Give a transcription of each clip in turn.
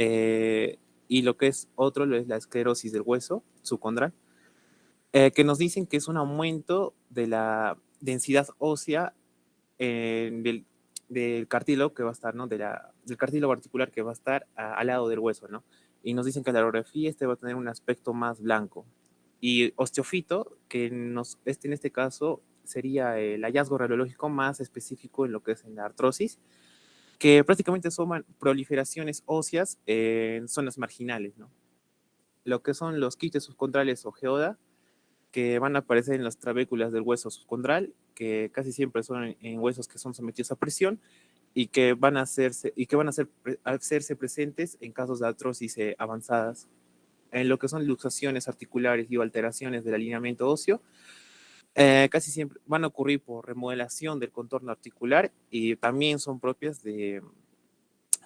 eh, y lo que es otro lo es la esclerosis del hueso subcondral, que nos dicen que es un aumento de la densidad ósea del cartílago que va a estar, ¿no? Del cartílago articular que va a estar al lado del hueso, ¿no? Y nos dicen que la radiografía va a tener un aspecto más blanco. Y osteofito, en este caso sería el hallazgo radiológico más específico en lo que es en la artrosis, que prácticamente son proliferaciones óseas en zonas marginales, ¿no? Lo que son los quistes subcondrales o geoda, que van a aparecer en las trabéculas del hueso subcondral, que casi siempre son en huesos que son sometidos a presión y que van a hacerse presentes en casos de artrosis avanzadas. En lo que son luxaciones articulares y alteraciones del alineamiento óseo, casi siempre van a ocurrir por remodelación del contorno articular y también son propias de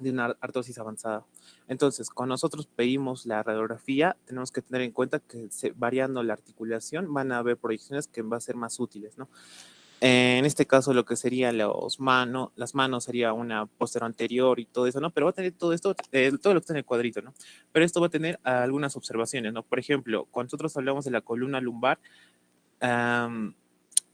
una artrosis avanzada. Entonces, cuando nosotros pedimos la radiografía, tenemos que tener en cuenta que variando la articulación van a haber proyecciones que van a ser más útiles, ¿no? En este caso, lo que serían las manos sería una posterior anterior y todo eso, ¿no? Pero va a tener todo esto, todo lo que está en el cuadrito, ¿no? Pero esto va a tener algunas observaciones, ¿no? Por ejemplo, cuando nosotros hablamos de la columna lumbar, um,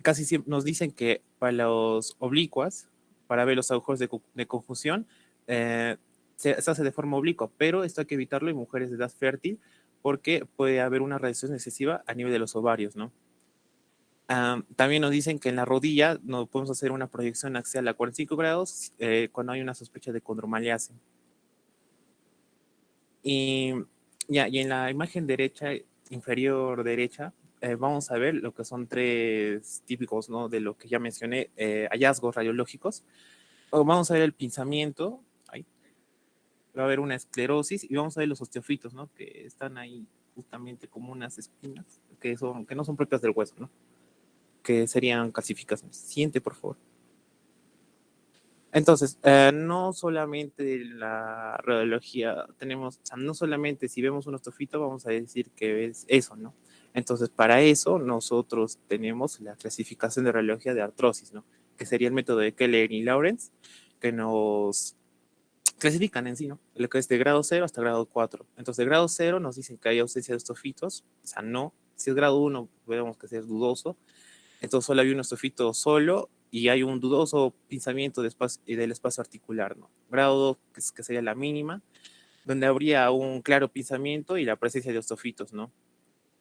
casi siempre nos dicen que para los oblicuas, para ver los agujeros de confusión, eh, se hace de forma oblicua, pero esto hay que evitarlo en mujeres de edad fértil porque puede haber una radiación excesiva a nivel de los ovarios, ¿no? También nos dicen que en la rodilla no podemos hacer una proyección axial a 45 grados cuando hay una sospecha de condromaliase. Y, ya, y en la imagen derecha, inferior derecha, vamos a ver lo que son tres típicos, ¿no? De lo que ya mencioné, hallazgos radiológicos. Vamos a ver el pinzamiento, ahí, va a haber una esclerosis y vamos a ver los osteofitos, ¿no? Que están ahí justamente como unas espinas que no son propias del hueso, ¿no? Que serían calcificaciones. Siguiente, por favor. Entonces, no solamente la radiología tenemos, o sea, no solamente si vemos un osteofito vamos a decir que es eso, ¿no? Entonces, para eso nosotros tenemos la clasificación de radiología de artrosis, ¿no? Que sería el método de Keller y Lawrence, que nos clasifican en sí, ¿no? Lo que es de grado 0 hasta grado 4. Entonces, de grado 0 nos dicen que hay ausencia de osteofitos, o sea, no. Si es grado 1, vemos que es dudoso. Entonces solo hay un osteofito solo y hay un dudoso pinzamiento del espacio articular, ¿no? Grado 2, que sería la mínima, donde habría un claro pinzamiento y la presencia de osteofitos, ¿no?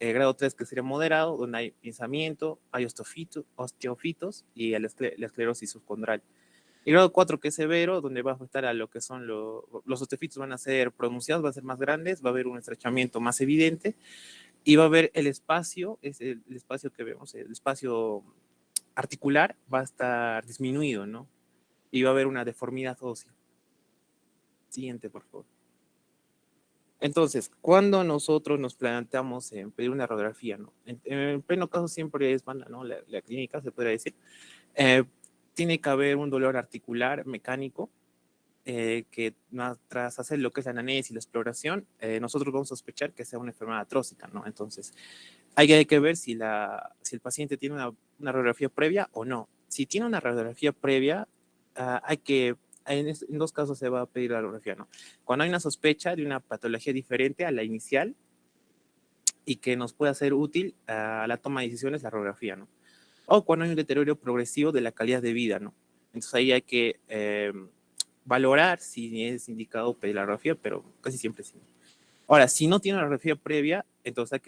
Grado 3, que sería moderado, donde hay pinzamiento, hay osteofitos y la esclerosis subcondral. Y grado 4, que es severo, donde va a afectar a lo que son los osteofitos, van a ser pronunciados, van a ser más grandes, va a haber un estrechamiento más evidente y va a haber el espacio, es el espacio que vemos, el espacio articular va a estar disminuido, ¿no? Y va a haber una deformidad ósea. Siguiente, por favor. Entonces, cuando nosotros nos planteamos en pedir una radiografía, ¿no? En pleno caso siempre es banda, ¿no? La clínica, se podría decir. Eh, Tiene que haber un dolor articular mecánico que tras hacer lo que es la anamnesis y la exploración, nosotros vamos a sospechar que sea una enfermedad artrósica, ¿no? Entonces, hay que ver si el paciente tiene una radiografía previa o no. Si tiene una radiografía previa, en dos casos se va a pedir la radiografía, ¿no? Cuando hay una sospecha de una patología diferente a la inicial y que nos pueda ser útil a la toma de decisiones, la radiografía, ¿no? O cuando hay un deterioro progresivo de la calidad de vida, ¿no? Entonces ahí hay que valorar si es indicado pedir la radiografía, pero casi siempre sí. Ahora, si no tiene una radiografía previa, entonces hay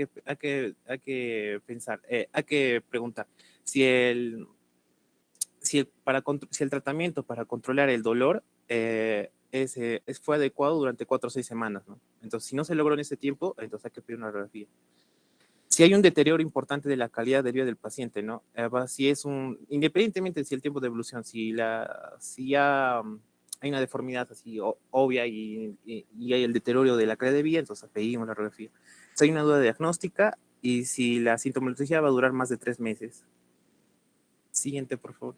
que preguntar si si el tratamiento para controlar el dolor fue adecuado durante 4 o 6 semanas, ¿no? Entonces, si no se logró en ese tiempo, entonces hay que pedir una radiografía. Si hay un deterioro importante de la calidad de vida del paciente, ¿no? Si es independientemente si el tiempo de evolución, si ya hay una deformidad así obvia y hay el deterioro de la calidad de vida, entonces pedimos la radiografía. Si hay una duda diagnóstica y si la sintomatología va a durar más de 3 meses. Siguiente, por favor.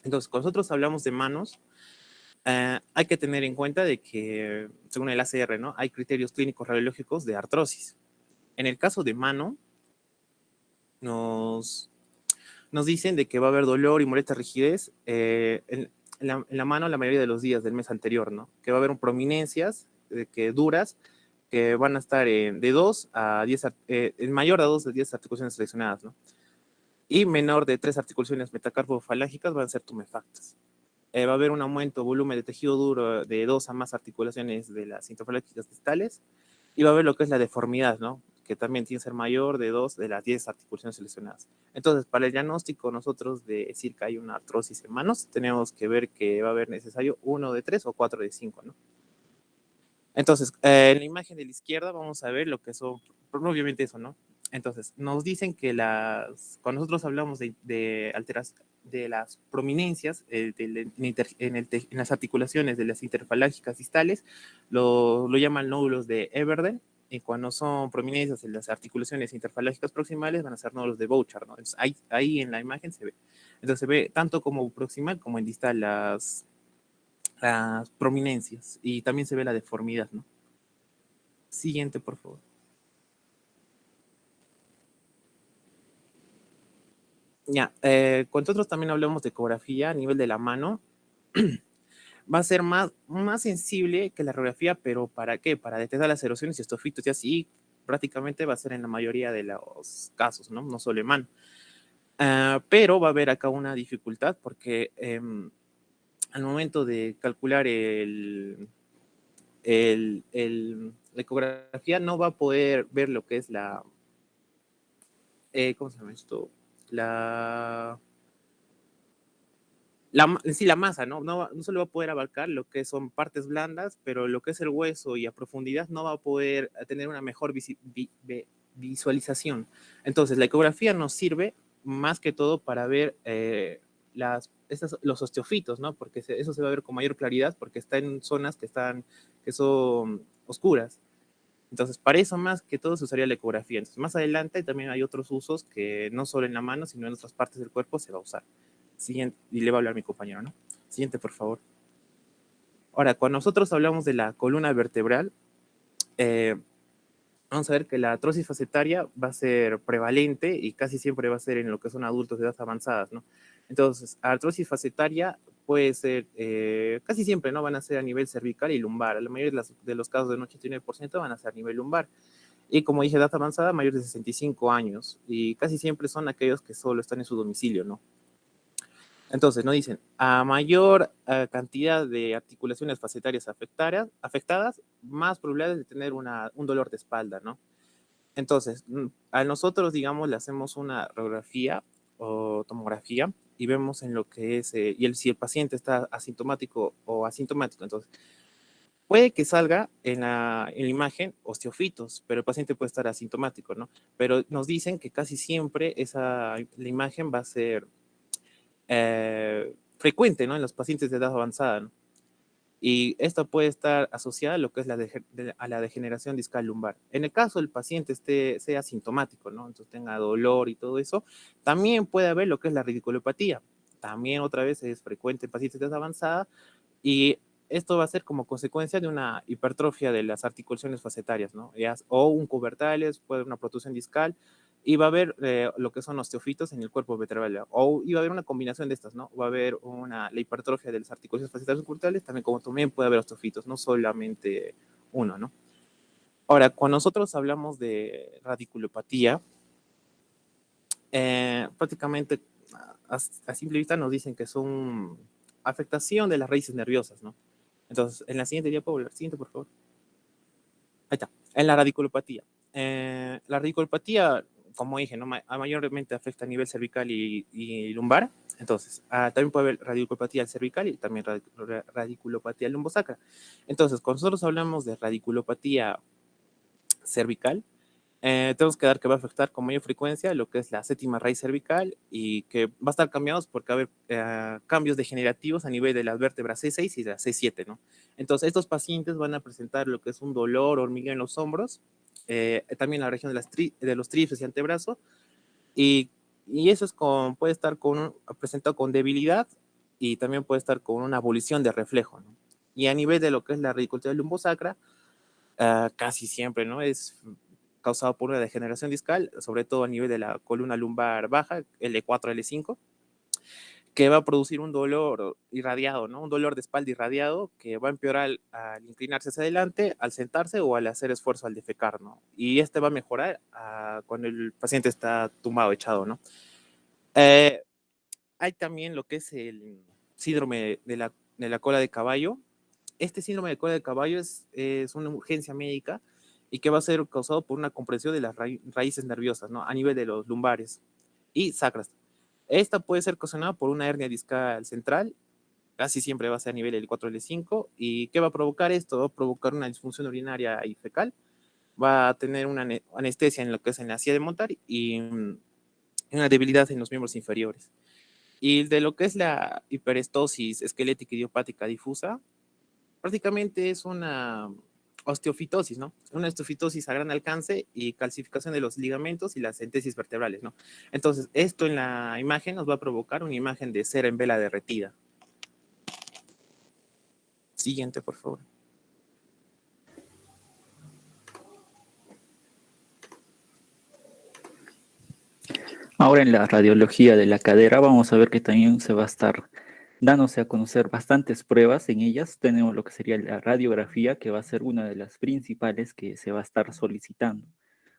Entonces, cuando nosotros hablamos de manos, hay que tener en cuenta de que, según el ACR, ¿no? Hay criterios clínicos radiológicos de artrosis. En el caso de mano, nos dicen de que va a haber dolor y molesta rigidez en la mano la mayoría de los días del mes anterior, ¿no? Que va a haber prominencias que duras que van a estar de 2 a 10, en mayor de 2 a 10 articulaciones seleccionadas, ¿no? Y menor de 3 articulaciones metacarpofalángicas van a ser tumefactas. Va a haber un aumento de volumen de tejido duro de 2 a más articulaciones de las interfalángicas distales y va a haber lo que es la deformidad, ¿no? Que también tiene que ser mayor de 2 de las 10 articulaciones seleccionadas. Entonces, para el diagnóstico, nosotros de decir que hay una artrosis en manos, tenemos que ver que va a haber necesario 1 de 3 o 4 de 5, ¿no? Entonces, en la imagen de la izquierda vamos a ver lo que son, obviamente eso, ¿no? Entonces, nos dicen que cuando nosotros hablamos de de las prominencias en las articulaciones de las interfalángicas distales, lo llaman nódulos de Everden, y cuando son prominencias en las articulaciones interfalángicas proximales van a ser nódulos de Bouchard, ¿no? Entonces, ahí en la imagen se ve. Entonces, se ve tanto como proximal como en distal las prominencias y también se ve la deformidad, ¿no? Siguiente, por favor. Ya, cuando nosotros también hablamos de ecografía a nivel de la mano, va a ser más sensible que la radiografía, pero ¿para qué? Para detectar las erosiones y estofitos y así prácticamente va a ser en la mayoría de los casos, ¿no? No solo en mano. Pero va a haber acá una dificultad porque al momento de calcular la ecografía no va a poder ver lo que es ¿cómo se llama esto? La, sí, la masa, ¿no? No solo va a poder abarcar lo que son partes blandas, pero lo que es el hueso y a profundidad no va a poder tener una mejor visualización. Entonces, la ecografía nos sirve más que todo para ver los osteofitos, ¿no? Porque eso se va a ver con mayor claridad porque está en zonas que son oscuras. Entonces, para eso más que todo se usaría la ecografía. Entonces, más adelante también hay otros usos que no solo en la mano, sino en otras partes del cuerpo se va a usar. Siguiente, y le va a hablar mi compañero, ¿no? Siguiente, por favor. Ahora, cuando nosotros hablamos de la columna vertebral, eh, vamos a ver que la artrosis facetaria va a ser prevalente y casi siempre va a ser en lo que son adultos de edad avanzadas, ¿no? Entonces, artrosis facetaria puede ser, casi siempre, ¿no? Van a ser a nivel cervical y lumbar. La mayoría de los casos del 89% van a ser a nivel lumbar. Y como dije, edad avanzada, mayor de 65 años. Y casi siempre son aquellos que solo están en su domicilio, ¿no? Entonces, nos dicen, a mayor cantidad de articulaciones facetarias afectadas, más probabilidades de tener un dolor de espalda, ¿no? Entonces, a nosotros, digamos, le hacemos una radiografía o tomografía y vemos en lo que es, si el paciente está asintomático o asintomático. Entonces, puede que salga en la imagen osteofitos, pero el paciente puede estar asintomático, ¿no? Pero nos dicen que casi siempre la imagen va a ser frecuente, ¿no? En los pacientes de edad avanzada, ¿no? Y esto puede estar asociada a lo que es a la degeneración discal lumbar. En el caso del paciente sea asintomático, ¿no? Entonces tenga dolor y todo eso, también puede haber lo que es la radiculopatía. También otra vez es frecuente en pacientes de edad avanzada y esto va a ser como consecuencia de una hipertrofia de las articulaciones facetarias, ¿no? O un cubertales, puede haber una protrusión discal, y va a haber lo que son osteofitos en el cuerpo vertebral, o iba a haber una combinación de estas, ¿no? Va a haber la hipertrofia de las articulaciones facetarias cubertales, también puede haber osteofitos, no solamente uno, ¿no? Ahora, cuando nosotros hablamos de radiculopatía, prácticamente a simple vista nos dicen que son afectación de las raíces nerviosas, ¿no? Entonces, en la siguiente diapositiva, la siguiente, por favor. Ahí está. En la radiculopatía. La radiculopatía, como dije, ¿no? Mayormente afecta a nivel cervical y lumbar. Entonces, también puede haber radiculopatía cervical y también radiculopatía lumbosacra. Entonces, cuando nosotros hablamos de radiculopatía cervical, tenemos que dar que va a afectar con mayor frecuencia lo que es la séptima raíz cervical y que va a estar cambiados porque va a haber cambios degenerativos a nivel de las vértebras C6 y de la C7, ¿no? Entonces, estos pacientes van a presentar lo que es un dolor, hormigueo en los hombros, también en la región de los tríceps y antebrazo, y, y eso puede estar presentado con debilidad y también puede estar con una abolición de reflejo, ¿no? Y a nivel de lo que es la radiculopatía lumbosacra, casi siempre, ¿no? Es causado por una degeneración discal, sobre todo a nivel de la columna lumbar baja, L4, L5, que va a producir un dolor irradiado, ¿no? Un dolor de espalda irradiado que va a empeorar al inclinarse hacia adelante, al sentarse o al hacer esfuerzo al defecar, ¿no? Y este va a mejorar cuando el paciente está tumbado, echado, ¿no? Eh, Hay también lo que es el síndrome de la cola de caballo. Este síndrome de cola de caballo es una urgencia médica y que va a ser causado por una compresión de las raíces nerviosas, ¿no? A nivel de los lumbares y sacras. Esta puede ser ocasionada por una hernia discal central, casi siempre va a ser a nivel L4, L5. ¿Y qué va a provocar esto? Va a provocar una disfunción urinaria y fecal, va a tener una anestesia en lo que es en la silla de montar y una debilidad en los miembros inferiores. Y de lo que es la hiperestosis esquelética idiopática difusa, prácticamente es una osteofitosis, ¿no? Una osteofitosis a gran alcance y calcificación de los ligamentos y las entesis vertebrales, ¿no? Entonces, esto en la imagen nos va a provocar una imagen de cera en vela derretida. Siguiente, por favor. Ahora en la radiología de la cadera vamos a ver que también se va a estar dándose a conocer bastantes pruebas. En ellas tenemos lo que sería la radiografía, que va a ser una de las principales que se va a estar solicitando.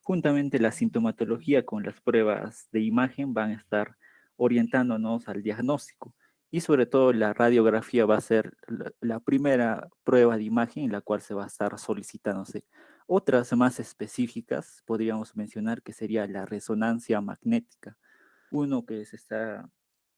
Juntamente la sintomatología con las pruebas de imagen van a estar orientándonos al diagnóstico. Y sobre todo la radiografía va a ser la primera prueba de imagen en la cual se va a estar solicitándose. Otras más específicas podríamos mencionar que sería la resonancia magnética, uno que se está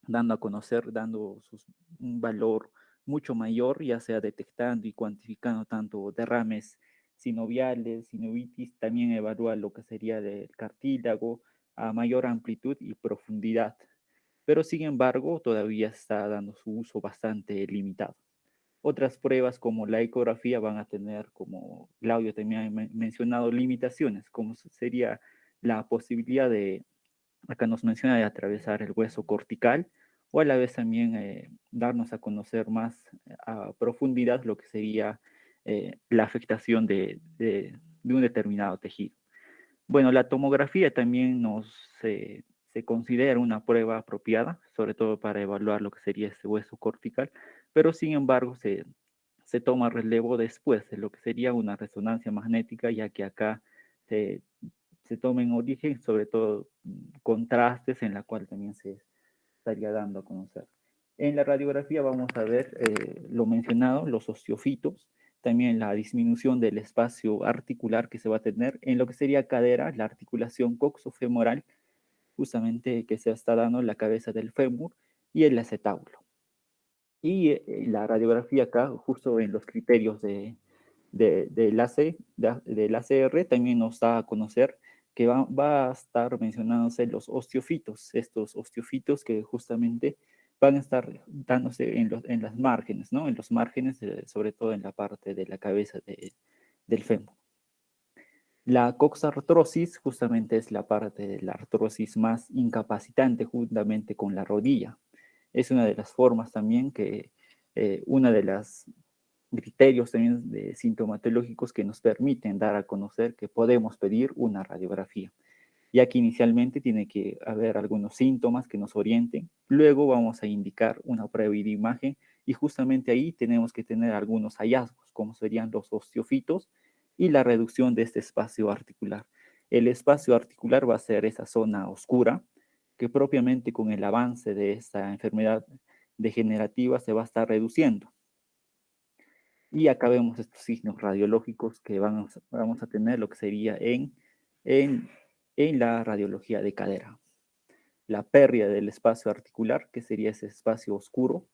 dando a conocer, un valor mucho mayor, ya sea detectando y cuantificando tanto derrames sinoviales, sinovitis, también evalúa lo que sería del cartílago a mayor amplitud y profundidad. Pero sin embargo, todavía está dando su uso bastante limitado. Otras pruebas como la ecografía van a tener, como Claudio también ha mencionado, limitaciones, como sería la posibilidad de, acá nos menciona, de atravesar el hueso cortical o a la vez también darnos a conocer más a profundidad lo que sería la afectación de un determinado tejido. Bueno, la tomografía también se considera una prueba apropiada, sobre todo para evaluar lo que sería este hueso cortical, pero sin embargo se toma relevo después de lo que sería una resonancia magnética, ya que acá se, se toma en origen sobre todo contrastes en la cual también se estaría dando a conocer. En la radiografía vamos a ver lo mencionado, los osteofitos, también la disminución del espacio articular que se va a tener en lo que sería cadera, la articulación coxofemoral, justamente que se está dando en la cabeza del fémur y el acetábulo. Y la radiografía acá, justo en los criterios del ACR, también nos da a conocer que va a estar mencionándose los osteofitos, estos osteofitos que justamente van a estar dándose en las márgenes, ¿no? En los márgenes, sobre todo en la parte de la cabeza del fémur. La coxartrosis justamente es la parte de la artrosis más incapacitante juntamente con la rodilla. Es una de las formas también que, una de las criterios también de sintomatológicos que nos permiten dar a conocer que podemos pedir una radiografía, ya que inicialmente tiene que haber algunos síntomas que nos orienten, luego vamos a indicar una prueba de imagen y justamente ahí tenemos que tener algunos hallazgos, como serían los osteofitos y la reducción de este espacio articular. El espacio articular va a ser esa zona oscura que propiamente con el avance de esta enfermedad degenerativa se va a estar reduciendo. Y acá vemos estos signos radiológicos que vamos a tener lo que sería en, en la radiología de cadera. La pérdida del espacio articular, que sería ese espacio oscuro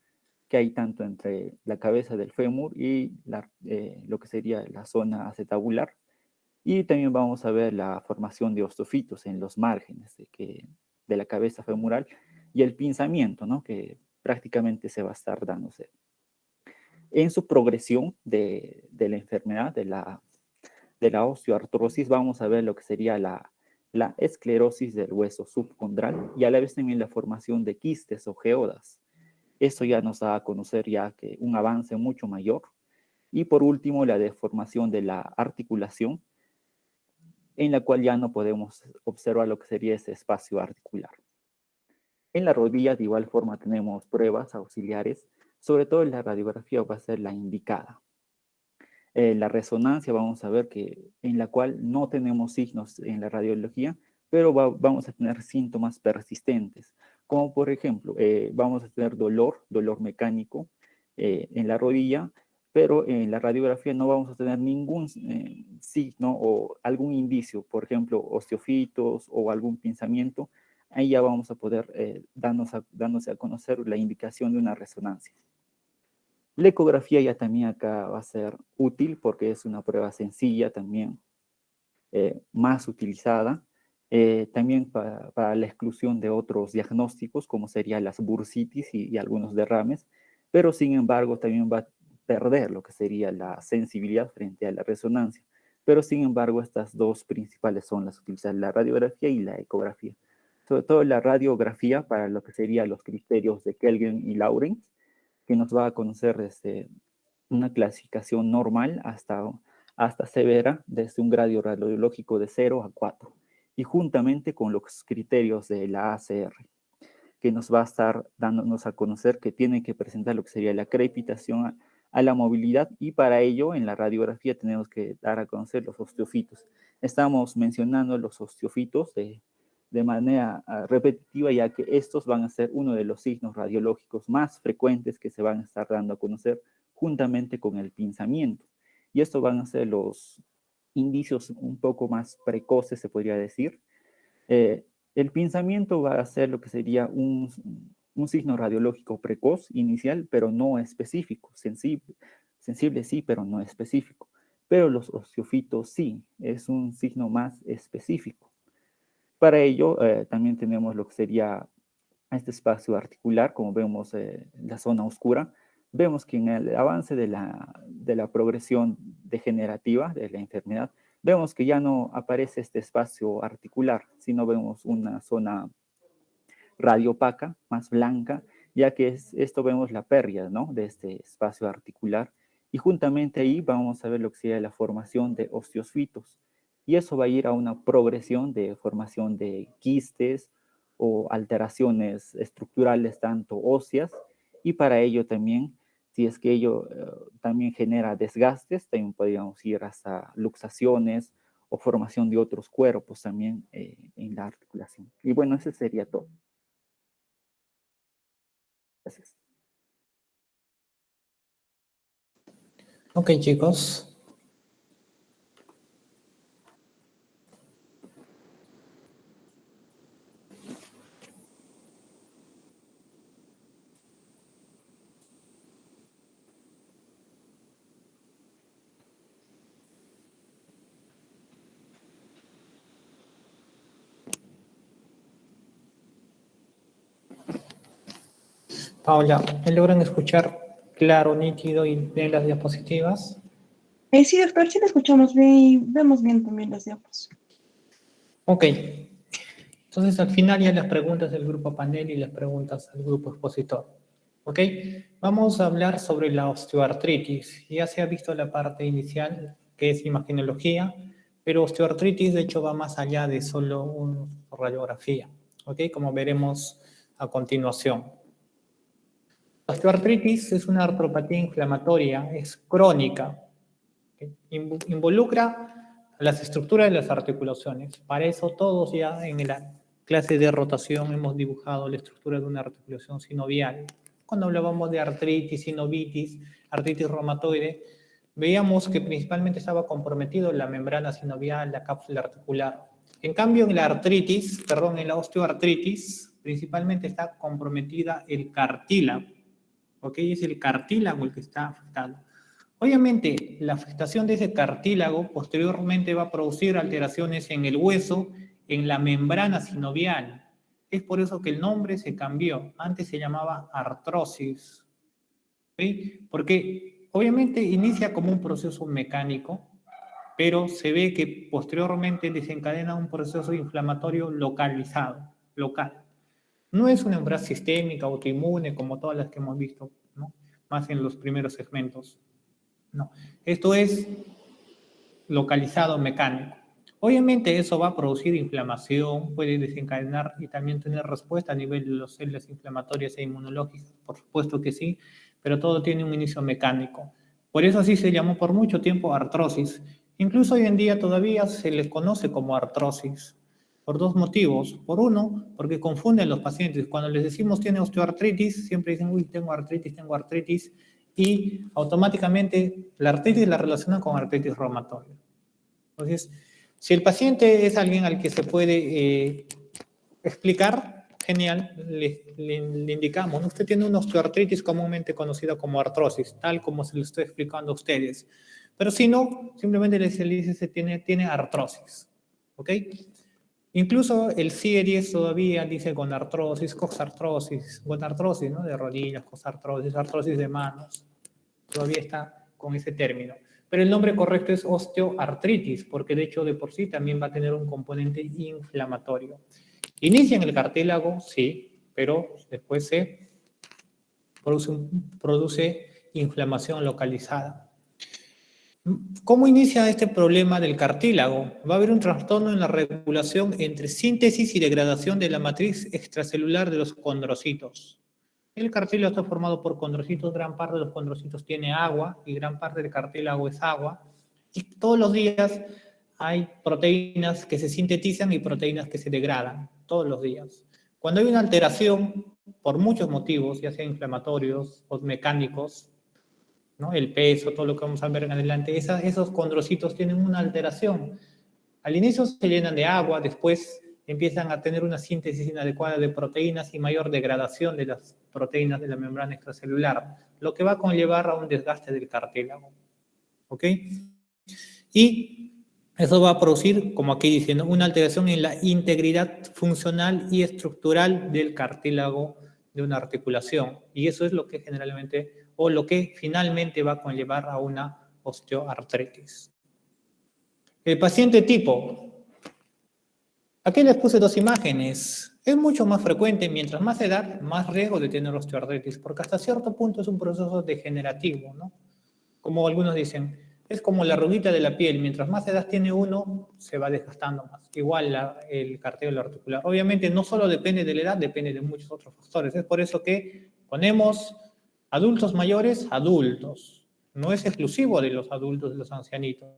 que hay tanto entre la cabeza del fémur y lo que sería la zona acetabular. Y también vamos a ver la formación de osteofitos en los márgenes de la cabeza femoral y el pinzamiento, ¿no? Que prácticamente se va a estar dándose. En su progresión de la enfermedad, de la osteoartrosis, vamos a ver lo que sería la esclerosis del hueso subcondral y a la vez también la formación de quistes o geodas. Esto ya nos da a conocer ya que un avance mucho mayor. Y por último, la deformación de la articulación, en la cual ya no podemos observar lo que sería ese espacio articular. En la rodilla, de igual forma, tenemos pruebas auxiliares, sobre todo la radiografía va a ser la indicada. La resonancia vamos a ver que en la cual no tenemos signos en la radiología, pero vamos a tener síntomas persistentes, como por ejemplo, vamos a tener dolor mecánico en la rodilla, pero en la radiografía no vamos a tener ningún signo o algún indicio, por ejemplo, osteofitos o algún pinzamiento. Ahí ya vamos a poder dándose a conocer la indicación de una resonancia. La ecografía ya también acá va a ser útil porque es una prueba sencilla también, más utilizada, también para la exclusión de otros diagnósticos como serían las bursitis y algunos derrames, pero sin embargo también va a perder lo que sería la sensibilidad frente a la resonancia. Pero sin embargo estas dos principales son las utilizadas, la radiografía y la ecografía. Sobre todo la radiografía para lo que serían los criterios de Kelvin y Lawrence, que nos va a conocer desde una clasificación normal hasta severa, desde un grado radiológico de 0 a 4, y juntamente con los criterios de la ACR, que nos va a estar dándonos a conocer que tiene que presentar lo que sería la crepitación a la movilidad, y para ello en la radiografía tenemos que dar a conocer los osteofitos. Estamos mencionando los osteofitos de manera repetitiva, ya que estos van a ser uno de los signos radiológicos más frecuentes que se van a estar dando a conocer juntamente con el pinzamiento. Y estos van a ser los indicios un poco más precoces, se podría decir. El pinzamiento va a ser lo que sería un signo radiológico precoz, inicial, pero no específico. Sensible sí, pero no específico. Pero los osteofitos sí, es un signo más específico. Para ello, también tenemos lo que sería este espacio articular, como vemos en la zona oscura. Vemos que en el avance de la progresión degenerativa de la enfermedad, vemos que ya no aparece este espacio articular, sino vemos una zona radiopaca, más blanca, ya que esto vemos la pérdida, ¿no?, de este espacio articular. Y juntamente ahí vamos a ver lo que sería la formación de osteofitos. Y eso va a ir a una progresión de formación de quistes o alteraciones estructurales, tanto óseas, y para ello también, si es que ello también genera desgastes, también podríamos ir hasta luxaciones o formación de otros cuerpos también en la articulación. Y bueno, eso sería todo. Gracias. Ok, chicos. Paula, ¿me logran escuchar claro, nítido y bien las diapositivas? Sí, doctor, sí lo escuchamos bien y vemos bien también las diapos. Ok. Entonces, al final ya las preguntas del grupo panel y las preguntas del grupo expositor. Ok. Vamos a hablar sobre la osteoartritis. Ya se ha visto la parte inicial, que es imagenología, pero osteoartritis, de hecho, va más allá de solo una radiografía. Ok, como veremos a continuación. La osteoartritis es una artropatía inflamatoria, es crónica, involucra las estructuras de las articulaciones. Para eso todos ya en la clase de rotación hemos dibujado la estructura de una articulación sinovial. Cuando hablábamos de artritis, sinovitis, artritis reumatoide, veíamos que principalmente estaba comprometido la membrana sinovial, la cápsula articular. En cambio, en la osteoartritis, principalmente está comprometida el cartílago. ¿Ok? Es el cartílago el que está afectado. Obviamente, la afectación de ese cartílago posteriormente va a producir alteraciones en el hueso, en la membrana sinovial. Es por eso que el nombre se cambió. Antes se llamaba artrosis. ¿Sí? Porque obviamente inicia como un proceso mecánico, pero se ve que posteriormente desencadena un proceso inflamatorio localizado, local. No es una enfermedad sistémica, autoinmune, como todas las que hemos visto, ¿no?, más en los primeros segmentos. No, esto es localizado mecánico. Obviamente eso va a producir inflamación, puede desencadenar y también tener respuesta a nivel de las células inflamatorias e inmunológicas, por supuesto que sí, pero todo tiene un inicio mecánico. Por eso así se llamó por mucho tiempo artrosis. Incluso hoy en día todavía se les conoce como artrosis, por dos motivos. Por uno, porque confunden los pacientes. Cuando les decimos tiene osteoartritis, siempre dicen, uy, tengo artritis, y automáticamente la artritis la relacionan con artritis reumatoide. Entonces, si el paciente es alguien al que se puede explicar, genial, le indicamos, ¿no? Usted tiene una osteoartritis comúnmente conocida como artrosis, tal como se lo estoy explicando a ustedes. Pero si no, simplemente se le dice que tiene artrosis, ¿ok? Incluso el CIE-10 todavía dice gonartrosis, coxartrosis, gonartrosis, ¿no? De rodillas, coxartrosis, artrosis de manos. Todavía está con ese término. Pero el nombre correcto es osteoartritis, porque de hecho de por sí también va a tener un componente inflamatorio. Inicia en el cartílago, sí, pero después se produce inflamación localizada. ¿Cómo inicia este problema del cartílago? Va a haber un trastorno en la regulación entre síntesis y degradación de la matriz extracelular de los condrocitos. El cartílago está formado por condrocitos, gran parte de los condrocitos tiene agua y gran parte del cartílago es agua. Y todos los días hay proteínas que se sintetizan y proteínas que se degradan, todos los días. Cuando hay una alteración, por muchos motivos, ya sea inflamatorios o mecánicos, ¿no? El peso, todo lo que vamos a ver en adelante, esos condrocitos tienen una alteración. Al inicio se llenan de agua, después empiezan a tener una síntesis inadecuada de proteínas y mayor degradación de las proteínas de la membrana extracelular, lo que va a conllevar a un desgaste del cartílago. ¿Ok? Y eso va a producir, como aquí diciendo, una alteración en la integridad funcional y estructural del cartílago de una articulación. Y eso es lo que generalmente, o lo que finalmente va a conllevar a una osteoartritis. El paciente tipo. Aquí les puse dos imágenes. Es mucho más frecuente, mientras más edad, más riesgo de tener osteoartritis, porque hasta cierto punto es un proceso degenerativo, ¿no? Como algunos dicen, es como la arruguita de la piel, mientras más edad tiene uno, se va desgastando más. Igual el cartílago articular. Obviamente no solo depende de la edad, depende de muchos otros factores. Es por eso que ponemos adultos mayores, adultos. No es exclusivo de los adultos, de los ancianitos,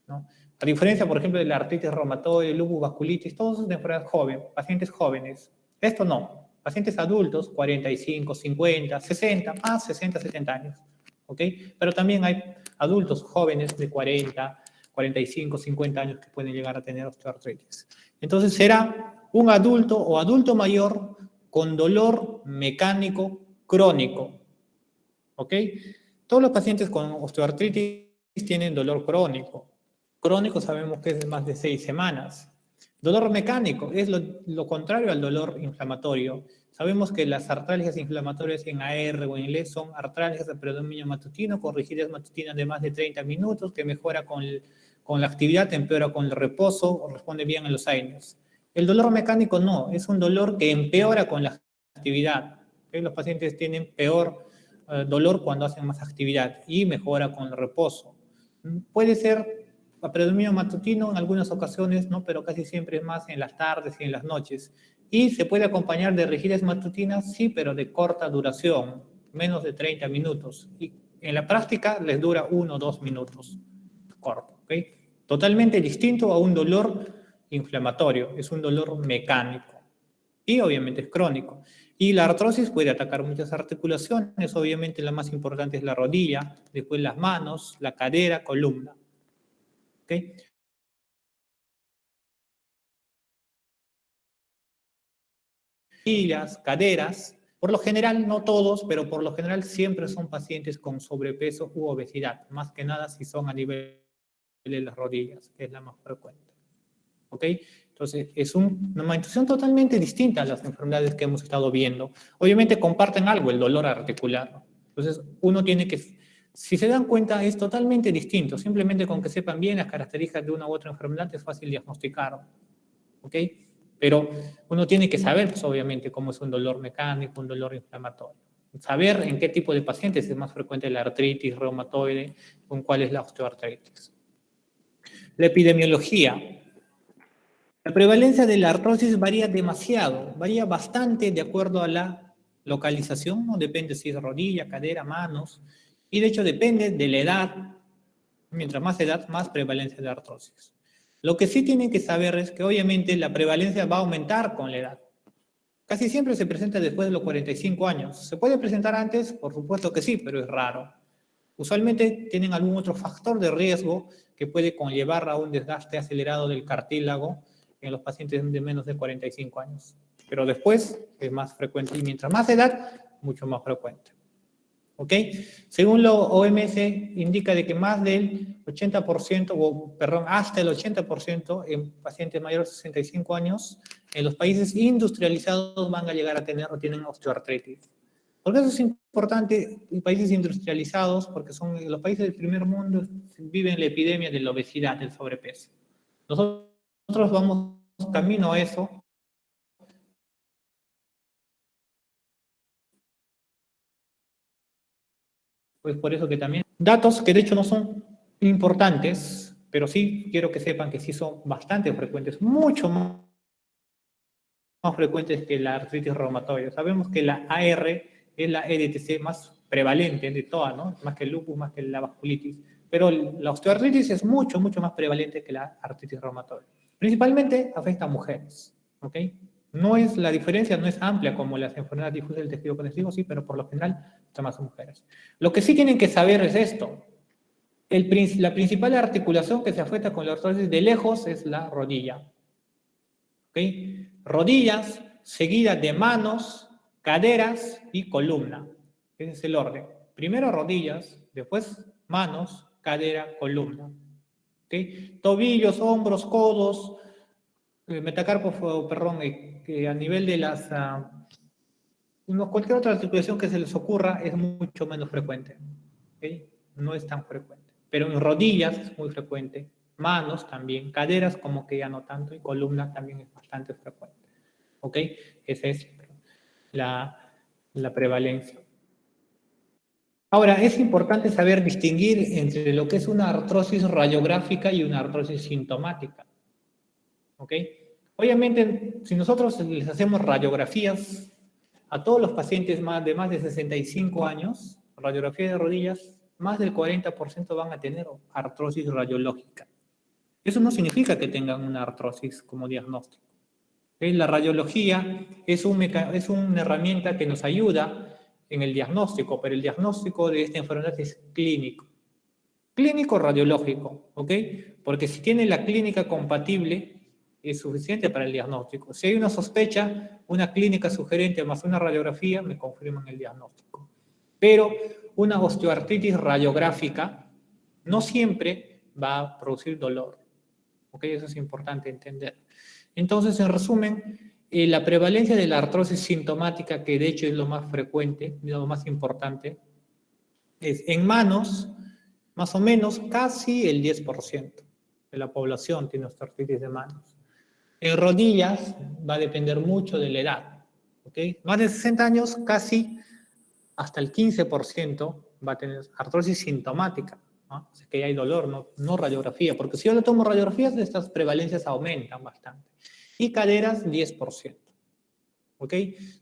¿no? A diferencia, por ejemplo, de la artritis reumatoide, lupus, vasculitis, todos son de enfermedad joven, pacientes jóvenes. Esto no. Pacientes adultos, 45, 50, 60, más 60, 70 años. ¿Ok? Pero también hay adultos jóvenes de 40, 45, 50 años que pueden llegar a tener osteoartritis. Entonces será un adulto o adulto mayor con dolor mecánico crónico. ¿Ok? Todos los pacientes con osteoartritis tienen dolor crónico. Crónico sabemos que es de más de 6 semanas. Dolor mecánico es lo contrario al dolor inflamatorio. Sabemos que las artralgias inflamatorias en AR o en LE son artralgias de predominio matutino con rigidez matutina de más de 30 minutos que mejora con la actividad, empeora con el reposo o responde bien en los años. El dolor mecánico no, es un dolor que empeora con la actividad. Los pacientes tienen peor dolor cuando hacen más actividad y mejora con el reposo. Puede ser a predominio matutino en algunas ocasiones, ¿no? Pero casi siempre es más en las tardes y en las noches. Y se puede acompañar de rigidez matutina, sí, pero de corta duración, menos de 30 minutos. Y en la práctica les dura 1 o 2 minutos, corto, ¿ok? Totalmente distinto a un dolor inflamatorio, es un dolor mecánico. Y obviamente es crónico. Y la artrosis puede atacar muchas articulaciones, obviamente la más importante es la rodilla, después las manos, la cadera, columna. ¿Okay? Rodillas, caderas, por lo general, no todos, pero por lo general siempre son pacientes con sobrepeso u obesidad, más que nada si son a nivel de las rodillas, que es la más frecuente. ¿Ok? Entonces, es una manifestación totalmente distinta a las enfermedades que hemos estado viendo. Obviamente comparten algo, el dolor articular. Entonces, uno tiene que, si se dan cuenta, es totalmente distinto. Simplemente con que sepan bien las características de una u otra enfermedad es fácil diagnosticar. ¿Ok? Pero uno tiene que saber, pues, obviamente, cómo es un dolor mecánico, un dolor inflamatorio. Saber en qué tipo de pacientes es más frecuente la artritis reumatoide, con cuál es la osteoartritis. La epidemiología. La prevalencia de la artrosis varía demasiado, varía bastante de acuerdo a la localización, ¿no? Depende si es rodilla, cadera, manos, y de hecho depende de la edad. Mientras más edad, más prevalencia de artrosis. Lo que sí tienen que saber es que obviamente la prevalencia va a aumentar con la edad. Casi siempre se presenta después de los 45 años. ¿Se puede presentar antes? Por supuesto que sí, pero es raro. Usualmente tienen algún otro factor de riesgo que puede conllevar a un desgaste acelerado del cartílago en los pacientes de menos de 45 años. Pero después es más frecuente y mientras más edad, mucho más frecuente. ¿Ok? Según la OMS, indica de que más del 80%, o perdón, hasta el 80% en pacientes mayores de 65 años, en los países industrializados van a llegar a tener o tienen osteoartritis. ¿Por qué eso es importante en países industrializados? Porque son los países del primer mundo viven la epidemia de la obesidad, del sobrepeso. Nosotros vamos camino a eso. Pues por eso que también, datos que de hecho no son importantes, pero sí quiero que sepan que sí son bastante frecuentes, mucho más frecuentes que la artritis reumatoide. Sabemos que la AR es la EDTC más prevalente de todas, ¿no? Más que el lupus, más que la vasculitis. Pero la osteoartritis es mucho más prevalente que la artritis reumatoide. Principalmente afecta a mujeres, ¿ok? No es, la diferencia no es amplia como las enfermedades difusas del tejido conectivo, sí, pero por lo general está más en mujeres. Lo que sí tienen que saber es esto. La principal articulación que se afecta con la artrosis de lejos es la rodilla. ¿Ok? Rodillas, seguidas de manos, caderas y columna. Ese es el orden. Primero rodillas, después manos, cadera, columna. ¿Ok? Tobillos, hombros, codos, metacarpo, perdón, a nivel de las... cualquier otra articulación que se les ocurra es mucho menos frecuente. ¿Okay? No es tan frecuente. Pero en rodillas es muy frecuente, manos también, caderas como que ya no tanto, y columna también es bastante frecuente. ¿Ok? Esa es la prevalencia. Ahora, es importante saber distinguir entre lo que es una artrosis radiográfica y una artrosis sintomática. ¿Ok? Obviamente, si nosotros les hacemos radiografías a todos los pacientes de más de 65 años, radiografía de rodillas, más del 40% van a tener artrosis radiológica. Eso no significa que tengan una artrosis como diagnóstico. La radiología es una herramienta que nos ayuda en el diagnóstico, pero el diagnóstico de esta enfermedad es clínico. Clínico radiológico, ¿ok? Porque si tiene la clínica compatible, es suficiente para el diagnóstico. Si hay una sospecha, una clínica sugerente más una radiografía, me confirman el diagnóstico. Pero una osteoartritis radiográfica no siempre va a producir dolor. ¿Ok? Eso es importante entender. Entonces, en resumen, la prevalencia de la artrosis sintomática, que de hecho es lo más frecuente, lo más importante, es en manos, más o menos casi el 10% de la población tiene osteoartritis de manos. En rodillas va a depender mucho de la edad. ¿Okay? Más de 60 años, casi hasta el 15% va a tener artrosis sintomática. ¿No? O sea que hay dolor, no radiografía. Porque si yo le tomo radiografías, estas prevalencias aumentan bastante. Y caderas, 10%. ¿Ok?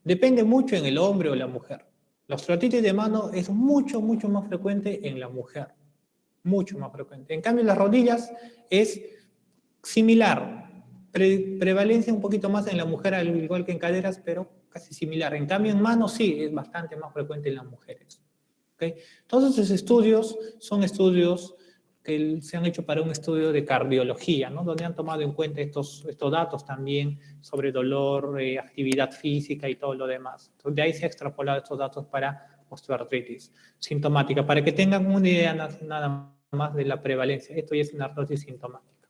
Depende mucho en el hombre o la mujer. La osteoartritis de mano es mucho más frecuente en la mujer. Mucho más frecuente. En cambio, en las rodillas es similar. Prevalencia un poquito más en la mujer, al igual que en caderas, pero casi similar. En cambio, en manos sí, es bastante más frecuente en las mujeres. ¿Okay? Todos esos estudios son estudios que se han hecho para un estudio de cardiología, ¿no? Donde han tomado en cuenta estos datos también sobre dolor, actividad física y todo lo demás. Entonces, de ahí se ha extrapolado estos datos para osteoartritis sintomática, para que tengan una idea nada más de la prevalencia. Esto ya es una artrosis sintomática.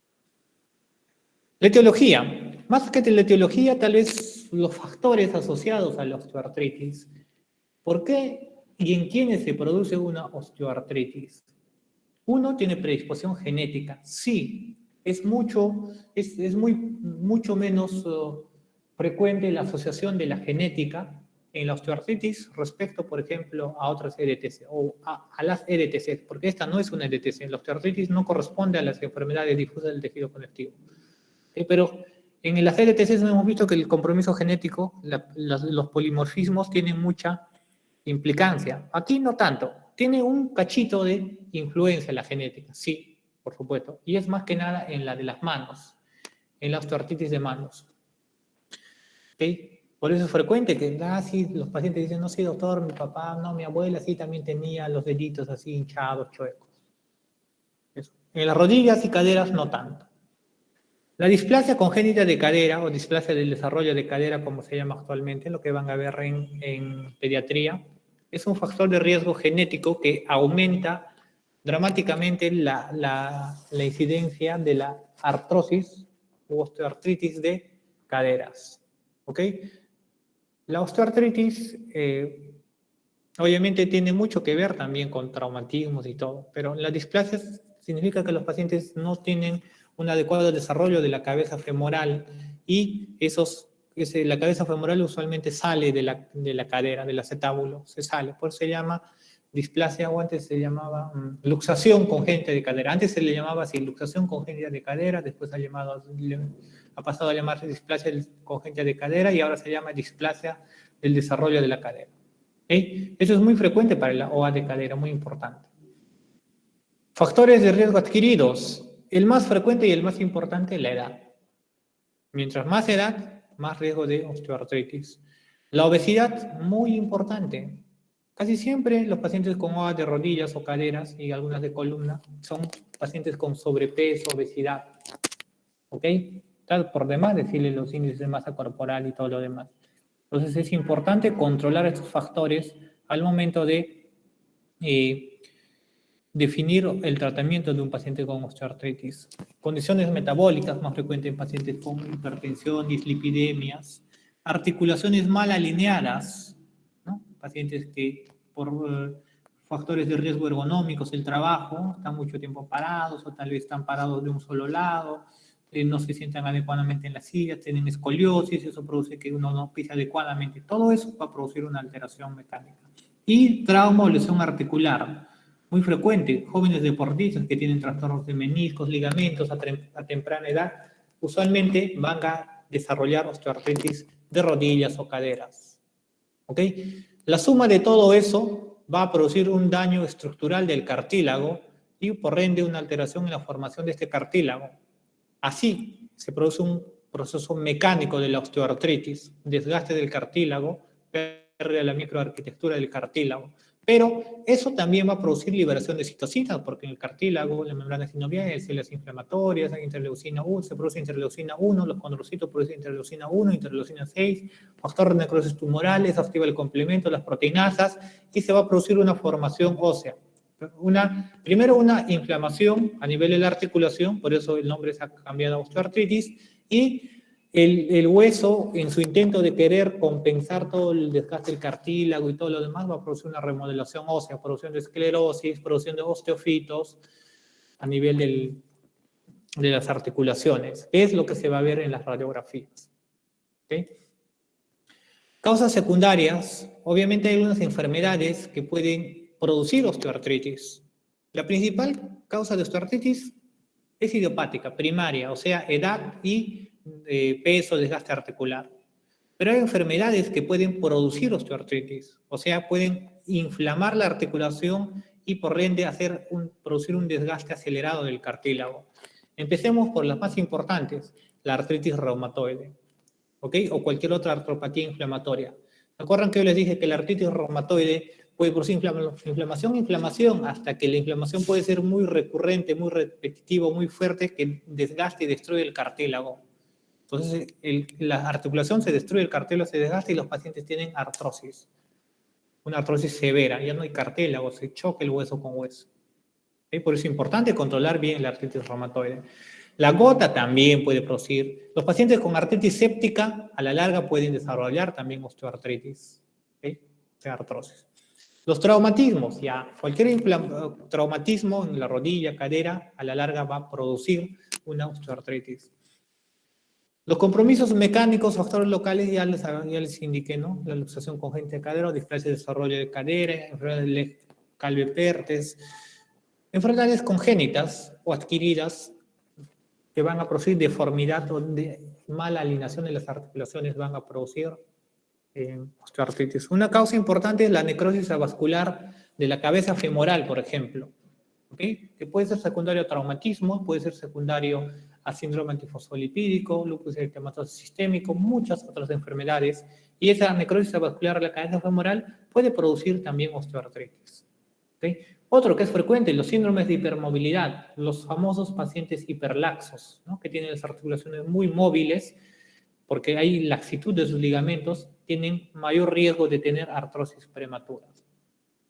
La etiología. Más que la etiología, tal vez los factores asociados a la osteoartritis. ¿Por qué y en quiénes se produce una osteoartritis? Uno tiene predisposición genética. Sí, es mucho menos frecuente la asociación de la genética en la osteoartritis respecto, por ejemplo, a otras EDTC o a las EDTC, porque esta no es una EDTC. La osteoartritis no corresponde a las enfermedades difusas del tejido conectivo. Pero en las EDTC hemos visto que el compromiso genético, los polimorfismos tienen mucha implicancia. Aquí no tanto. Tiene un cachito de influencia la genética, sí, por supuesto. Y es más que nada en la de las manos, en la osteoartritis de manos. ¿Okay? Por eso es frecuente que sí, los pacientes dicen, no, sí, doctor, mi papá, no, mi abuela sí también tenía los deditos así hinchados, chuecos. Eso. En las rodillas y caderas no tanto. La displasia congénita de cadera o displasia del desarrollo de cadera, como se llama actualmente, lo que van a ver en pediatría, es un factor de riesgo genético que aumenta dramáticamente la incidencia de la artrosis u osteoartritis de caderas. ¿Ok? La osteoartritis obviamente tiene mucho que ver también con traumatismos y todo, pero la displasia significa que los pacientes no tienen un adecuado desarrollo de la cabeza femoral y la cabeza femoral usualmente sale de la cadera, del acetábulo, se sale, por eso se llama displasia, o antes se llamaba luxación congénita de cadera. Antes se le llamaba así, luxación congénita de cadera, después ha pasado a llamarse displasia congénita de cadera y ahora se llama displasia del desarrollo de la cadera. ¿Okay? Eso es muy frecuente para la OA de cadera, muy importante. Factores de riesgo adquiridos. El más frecuente y el más importante es la edad. Mientras más edad, más riesgo de osteoartritis. La obesidad, muy importante. Casi siempre los pacientes con OA de rodillas o caderas y algunas de columna son pacientes con sobrepeso, obesidad. ¿Ok? Está por demás decirle los índices de masa corporal y todo lo demás. Entonces es importante controlar estos factores al momento de definir el tratamiento de un paciente con osteoartritis. Condiciones metabólicas más frecuentes en pacientes con hipertensión, dislipidemias, articulaciones mal alineadas, ¿no? Pacientes que por factores de riesgo ergonómicos del trabajo están mucho tiempo parados o tal vez están parados de un solo lado, no se sientan adecuadamente en las sillas, tienen escoliosis, eso produce que uno no pise adecuadamente. Todo eso va a producir una alteración mecánica. Y trauma o lesión articular, muy frecuente. Jóvenes deportistas que tienen trastornos de meniscos, ligamentos a temprana edad, usualmente van a desarrollar osteoartritis de rodillas o caderas. ¿Ok? La suma de todo eso va a producir un daño estructural del cartílago y por ende una alteración en la formación de este cartílago. Así se produce un proceso mecánico de la osteoartritis, desgaste del cartílago, pérdida de la microarquitectura del cartílago. Pero eso también va a producir liberación de citocinas, porque en el cartílago, la membrana sinovial, hay células inflamatorias, hay interleucina 1, se produce interleucina 1, los condrocitos producen interleucina 1, interleucina 6, factor de necrosis tumorales, activa el complemento, las proteinasas, y se va a producir una formación ósea. Primero una inflamación a nivel de la articulación, por eso el nombre se ha cambiado a osteoartritis, y el hueso, en su intento de querer compensar todo el desgaste del cartílago y todo lo demás, va a producir una remodelación ósea, producción de esclerosis, producción de osteofitos a nivel de las articulaciones. Es lo que se va a ver en las radiografías. ¿Okay? Causas secundarias. Obviamente hay algunas enfermedades que pueden producir osteoartritis. La principal causa de osteoartritis es idiopática, primaria, o sea, edad y peso, desgaste articular. Pero hay enfermedades que pueden producir osteoartritis, o sea, pueden inflamar la articulación y por ende producir un desgaste acelerado del cartílago. Empecemos por las más importantes, la artritis reumatoide, ¿ok? O cualquier otra artropatía inflamatoria. ¿Se acuerdan que yo les dije que la artritis reumatoide puede producir inflamación, hasta que la inflamación puede ser muy recurrente, muy repetitivo, muy fuerte, que desgaste y destruye el cartílago? Entonces, la articulación se destruye, el cartílago se desgasta y los pacientes tienen artrosis. Una artrosis severa, ya no hay cartílago, se choca el hueso con hueso. ¿Okay? Por eso es importante controlar bien la artritis reumatoide. La gota también puede producir. Los pacientes con artritis séptica, a la larga pueden desarrollar también osteoartritis. ¿Okay? O sea, artrosis. Los traumatismos, ya, cualquier traumatismo en la rodilla, cadera, a la larga va a producir una osteoartritis. Los compromisos mecánicos, factores locales, ya les indiqué, ¿no? La luxación congénita de cadera, displasia de desarrollo de cadera, enfermedades de Calvé-Pertes, enfermedades congénitas o adquiridas que van a producir deformidad o de mala alineación de las articulaciones, van a producir osteoartritis. Una causa importante es la necrosis avascular de la cabeza femoral, por ejemplo, ¿okay? Que puede ser secundario a traumatismo, puede ser secundario a síndrome antifosfolipídico, lupus eritematoso sistémico, muchas otras enfermedades, y esa necrosis avascular de la cabeza femoral puede producir también osteoartritis. ¿Okay? Otro que es frecuente, los síndromes de hipermovilidad, los famosos pacientes hiperlaxos, ¿no? Que tienen las articulaciones muy móviles, porque hay laxitud de sus ligamentos, tienen mayor riesgo de tener artrosis prematura.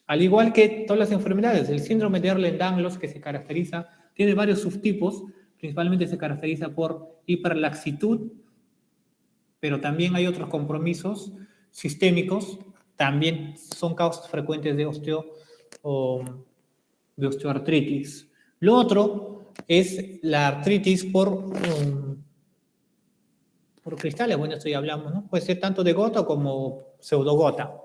Al igual que todas las enfermedades, el síndrome de Ehlers-Danlos, que se caracteriza, tiene varios subtipos, principalmente se caracteriza por hiperlaxitud, pero también hay otros compromisos sistémicos, también son causas frecuentes de osteoartritis. Lo otro es la artritis por cristales, bueno, esto ya hablamos, ¿no? Puede ser tanto de gota como pseudogota.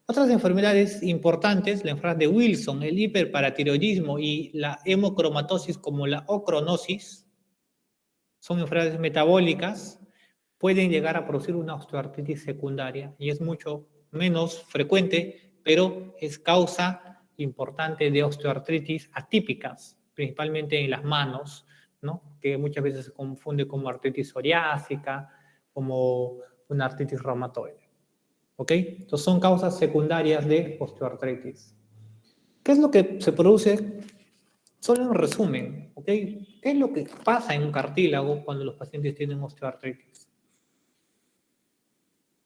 Otras enfermedades importantes, la enfermedad de Wilson, el hiperparatiroidismo y la hemocromatosis como la ocronosis, son enfermedades metabólicas, pueden llegar a producir una osteoartritis secundaria y es mucho menos frecuente, pero es causa importante de osteoartritis atípicas, principalmente en las manos, ¿no? Que muchas veces se confunde como artritis psoriásica, como una artritis reumatoide. ¿Ok? Entonces son causas secundarias de osteoartritis. ¿Qué es lo que se produce? Solo en resumen, ¿ok? ¿Qué es lo que pasa en un cartílago cuando los pacientes tienen osteoartritis?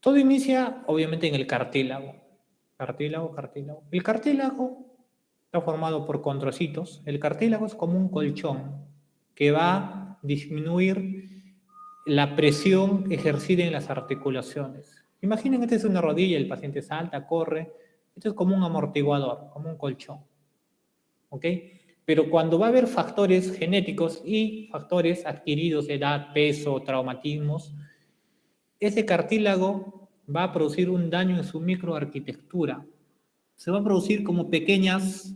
Todo inicia, obviamente, en el cartílago. Cartílago. El cartílago está formado por condrocitos. El cartílago es como un colchón que va a disminuir la presión ejercida en las articulaciones. Imaginen, esta es una rodilla, el paciente salta, corre. Esto es como un amortiguador, como un colchón. ¿Ok? Pero cuando va a haber factores genéticos y factores adquiridos, edad, peso, traumatismos, ese cartílago va a producir un daño en su microarquitectura. Se va a producir como pequeñas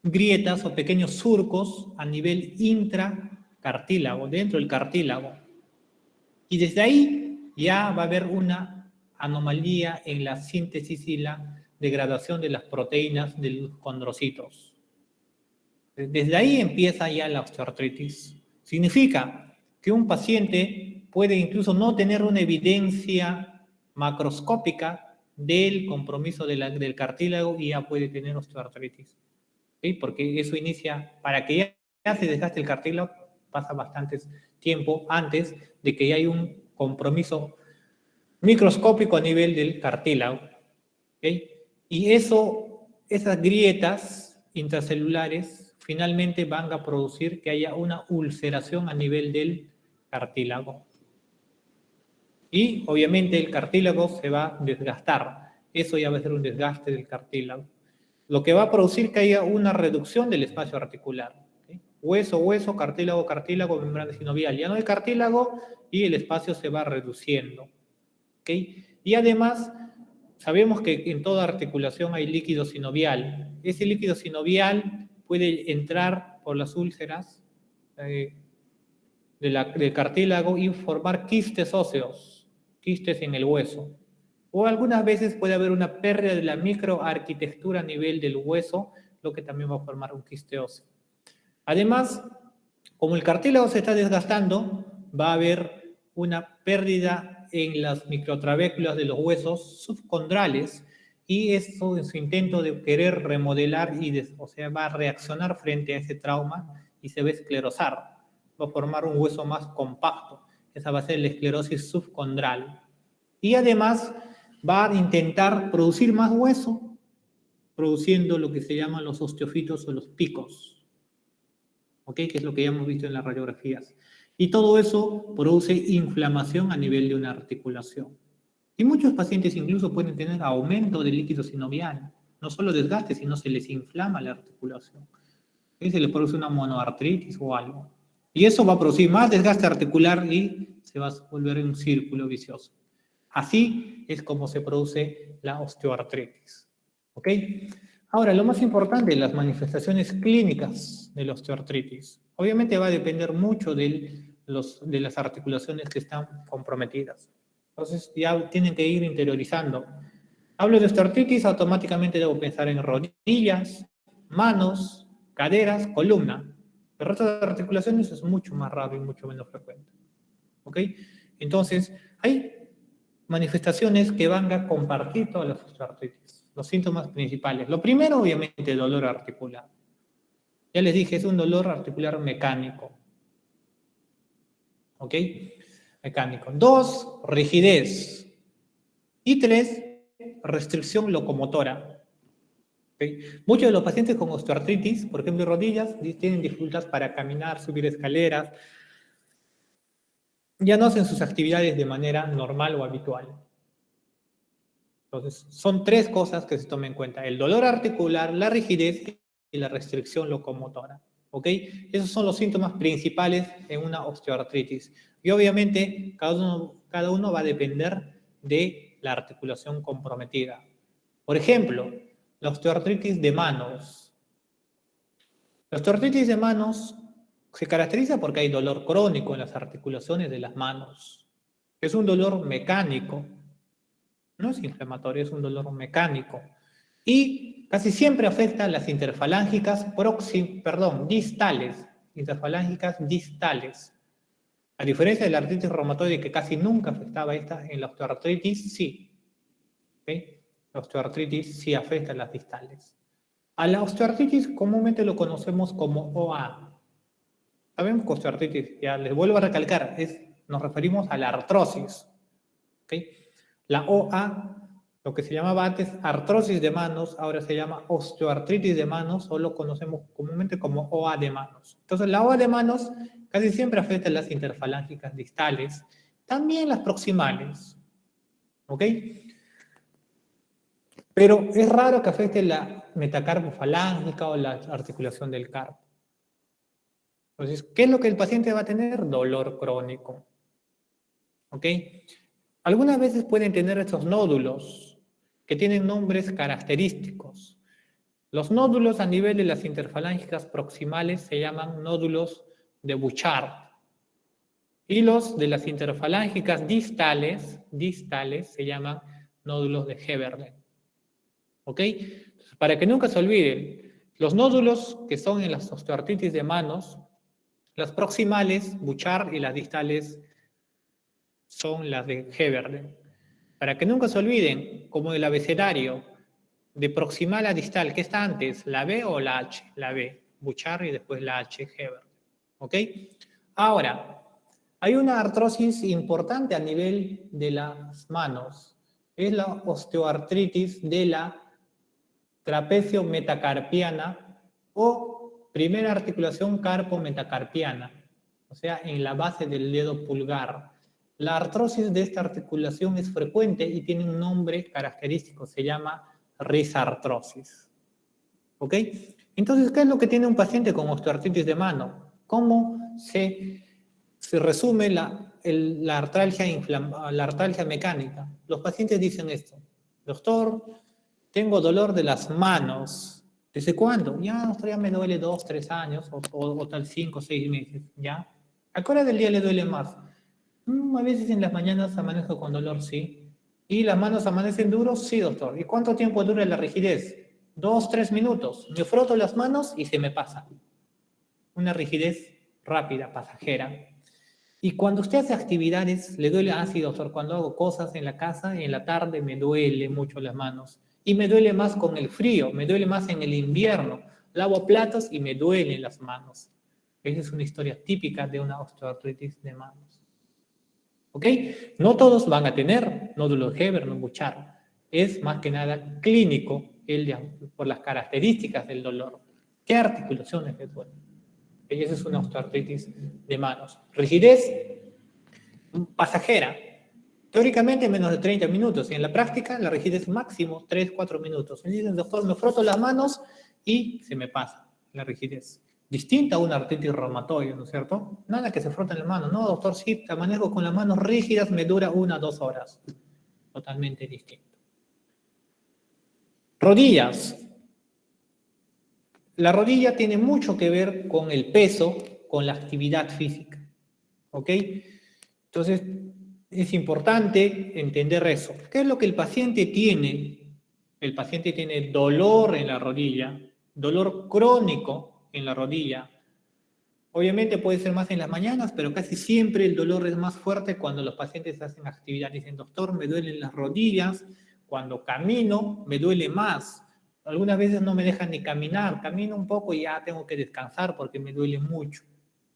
grietas o pequeños surcos a nivel intracartílago, dentro del cartílago. Y desde ahí ya va a haber una anomalía en la síntesis y la degradación de las proteínas de los condrocitos. Desde ahí empieza ya la osteoartritis. Significa que un paciente puede incluso no tener una evidencia macroscópica del compromiso del cartílago y ya puede tener osteoartritis. ¿Sí? Porque eso inicia, para que ya se desgaste el cartílago, pasa bastante tiempo antes de que ya hay un compromiso microscópico a nivel del cartílago. ¿Okay? Y esas grietas intracelulares finalmente van a producir que haya una ulceración a nivel del cartílago. Y obviamente el cartílago se va a desgastar. Eso ya va a ser un desgaste del cartílago. Lo que va a producir que haya una reducción del espacio articular. ¿Okay? Hueso, cartílago, membrana sinovial. Ya no hay cartílago y el espacio se va reduciendo. ¿Okay? Y además, sabemos que en toda articulación hay líquido sinovial. Ese líquido sinovial puede entrar por las úlceras del cartílago y formar quistes óseos, quistes en el hueso. O algunas veces puede haber una pérdida de la microarquitectura a nivel del hueso, lo que también va a formar un quiste óseo. Además, como el cartílago se está desgastando, va a haber una pérdida en las microtrabéculas de los huesos subcondrales y esto en su intento de querer remodelar, o sea, va a reaccionar frente a ese trauma y se va a esclerosar. Va a formar un hueso más compacto. Esa va a ser la esclerosis subcondral. Y además va a intentar producir más hueso, produciendo lo que se llaman los osteofitos o los picos. ¿Ok? Que es lo que ya hemos visto en las radiografías. Y todo eso produce inflamación a nivel de una articulación. Y muchos pacientes incluso pueden tener aumento del líquido sinovial. No solo desgaste, sino se les inflama la articulación. Y se les produce una monoartritis o algo. Y eso va a producir más desgaste articular y se va a volver un círculo vicioso. Así es como se produce la osteoartritis. ¿Ok? Ahora, lo más importante, las manifestaciones clínicas de la osteoartritis. Obviamente va a depender mucho de las articulaciones que están comprometidas. Entonces ya tienen que ir interiorizando. Hablo de osteoartritis, automáticamente debo pensar en rodillas, manos, caderas, columna. El resto de articulaciones es mucho más raro y mucho menos frecuente. ¿Ok? Entonces, hay manifestaciones que van a compartir todas las osteoartritis. Los síntomas principales. Lo primero, obviamente, el dolor articular. Ya les dije, es un dolor articular mecánico. ¿Ok? Mecánico. 2, rigidez. Y 3, restricción locomotora. ¿Okay? Muchos de los pacientes con osteoartritis, por ejemplo, rodillas, tienen dificultad para caminar, subir escaleras. Ya no hacen sus actividades de manera normal o habitual. Entonces, son 3 cosas que se tomen en cuenta. El dolor articular, la rigidez y la restricción locomotora. ¿Ok? Esos son los síntomas principales en una osteoartritis. Y obviamente, cada uno va a depender de la articulación comprometida. Por ejemplo, la osteoartritis de manos. La osteoartritis de manos se caracteriza porque hay dolor crónico en las articulaciones de las manos. Es un dolor mecánico. No es inflamatorio, es un dolor mecánico. Y casi siempre afecta a las interfalángicas distales. Interfalángicas distales. A diferencia de la artritis reumatoide, que casi nunca afectaba esta, en la osteoartritis sí. ¿Okay? La osteoartritis sí afecta a las distales. A la osteoartritis comúnmente lo conocemos como OA. Sabemos que osteoartritis, ya les vuelvo a recalcar, nos referimos a la artrosis. ¿Okay? La OA, lo que se llamaba antes artrosis de manos, ahora se llama osteoartritis de manos, o lo conocemos comúnmente como OA de manos. Entonces, la OA de manos casi siempre afecta a las interfalángicas distales, también las proximales. ¿Ok? Pero es raro que afecte la metacarpofalángica o la articulación del carpo. Entonces, ¿qué es lo que el paciente va a tener? Dolor crónico. ¿Ok? Algunas veces pueden tener estos nódulos que tienen nombres característicos. Los nódulos a nivel de las interfalángicas proximales se llaman nódulos de Bouchard. Y los de las interfalángicas distales se llaman nódulos de Heberle. ¿Ok? Entonces, para que nunca se olviden, los nódulos que son en las osteoartritis de manos, las proximales, Bouchard, y las distales son las de Heberle. Para que nunca se olviden, como el abecedario, de proximal a distal, ¿qué está antes? ¿La B o la H? La B, Bouchard, y después la H, Heberle. ¿Ok? Ahora, hay una artrosis importante a nivel de las manos. Es la osteoartritis de la trapecio metacarpiana o primera articulación carpo-metacarpiana, o sea, en la base del dedo pulgar. La artrosis de esta articulación es frecuente y tiene un nombre característico, se llama risartrosis. ¿Ok? Entonces, ¿qué es lo que tiene un paciente con osteoartritis de mano? ¿Cómo se resume la artralgia mecánica? Los pacientes dicen esto: doctor, tengo dolor de las manos. ¿Desde cuándo? Ya, doctor, ya me duele 2, 3 años, o tal 5, 6 meses, ¿ya? ¿A qué hora del día le duele más? A veces en las mañanas amanezco con dolor, sí. ¿Y las manos amanecen duros? Sí, doctor. ¿Y cuánto tiempo dura la rigidez? 2, 3 minutos. Me froto las manos y se me pasa. Una rigidez rápida, pasajera. Y cuando usted hace actividades, le duele, sí, doctor, cuando hago cosas en la casa, en la tarde me duele mucho las manos. Y me duele más con el frío, me duele más en el invierno. Lavo platos y me duelen las manos. Esa es una historia típica de una osteoartritis de manos. ¿Ok? No todos van a tener nódulo de Heber, no Bouchard. Es más que nada clínico por las características del dolor. ¿Qué articulaciones le duelen? Esa es una osteoartritis de manos. Rigidez pasajera. Teóricamente menos de 30 minutos. Y en la práctica la rigidez máximo 3, 4 minutos. Me dicen, doctor, me froto las manos y se me pasa la rigidez. Distinta a una artritis reumatoide, ¿no es cierto? Nada que se frota en la mano. No, doctor, sí, te manejo con las manos rígidas, me dura 1 o 2 horas. Totalmente distinto. Rodillas. La rodilla tiene mucho que ver con el peso, con la actividad física. ¿Ok? Entonces, es importante entender eso. ¿Qué es lo que el paciente tiene? El paciente tiene dolor en la rodilla, dolor crónico en la rodilla. Obviamente puede ser más en las mañanas, pero casi siempre el dolor es más fuerte cuando los pacientes hacen actividad. Dicen, doctor, me duelen las rodillas, cuando camino me duele más. Algunas veces no me dejan ni caminar, camino un poco y ya tengo que descansar porque me duele mucho.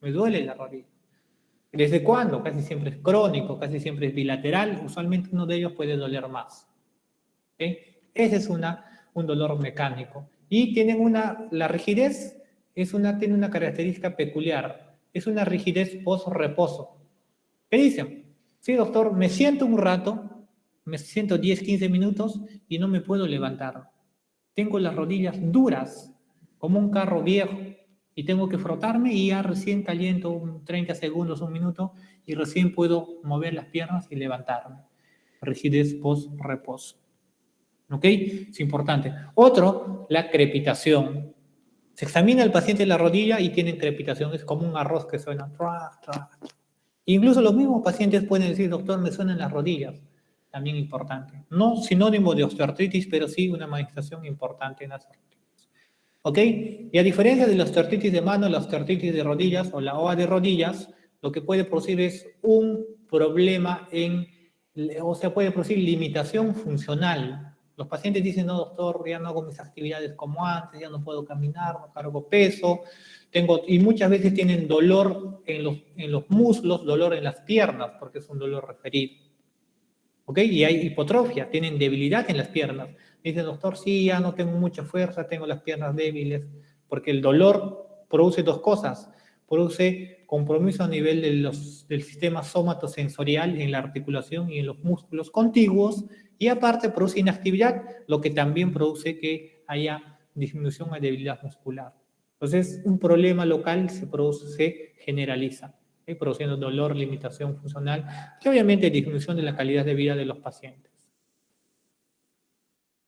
Me duele la rodilla. ¿Desde cuándo? Casi siempre es crónico, casi siempre es bilateral, usualmente uno de ellos puede doler más. ¿Okay? Ese es un dolor mecánico. Y tienen la rigidez tiene una característica peculiar, es una rigidez post-reposo. ¿Qué dicen? Sí, doctor, me siento un rato, me siento 10, 15 minutos y no me puedo levantar. Tengo las rodillas duras, como un carro viejo, y tengo que frotarme y ya recién caliento 30 segundos, un minuto, y recién puedo mover las piernas y levantarme. Rigidez post-reposo. ¿Ok? Es importante. Otro, la crepitación. Se examina al paciente la rodilla y tienen crepitación, es como un arroz que suena. Tra, tra. Incluso los mismos pacientes pueden decir, doctor, me suenan las rodillas. También importante. No sinónimo de osteoartritis, pero sí una manifestación importante en las artritis. ¿Ok? Y a diferencia de la osteoartritis de mano, la osteoartritis de rodillas o la OA de rodillas, lo que puede producir es un problema puede producir limitación funcional. Los pacientes dicen, no, doctor, ya no hago mis actividades como antes, ya no puedo caminar, no cargo peso, y muchas veces tienen dolor en los muslos, dolor en las piernas, porque es un dolor referido. ¿Ok? Y hay hipotrofia, tienen debilidad en las piernas. Dicen, doctor, sí, ya no tengo mucha fuerza, tengo las piernas débiles, porque el dolor produce dos cosas. Produce compromiso a nivel del sistema somatosensorial en la articulación y en los músculos contiguos, y aparte produce inactividad, lo que también produce que haya disminución o debilidad muscular. Entonces, un problema local se generaliza, produciendo dolor, limitación funcional y obviamente disminución de la calidad de vida de los pacientes.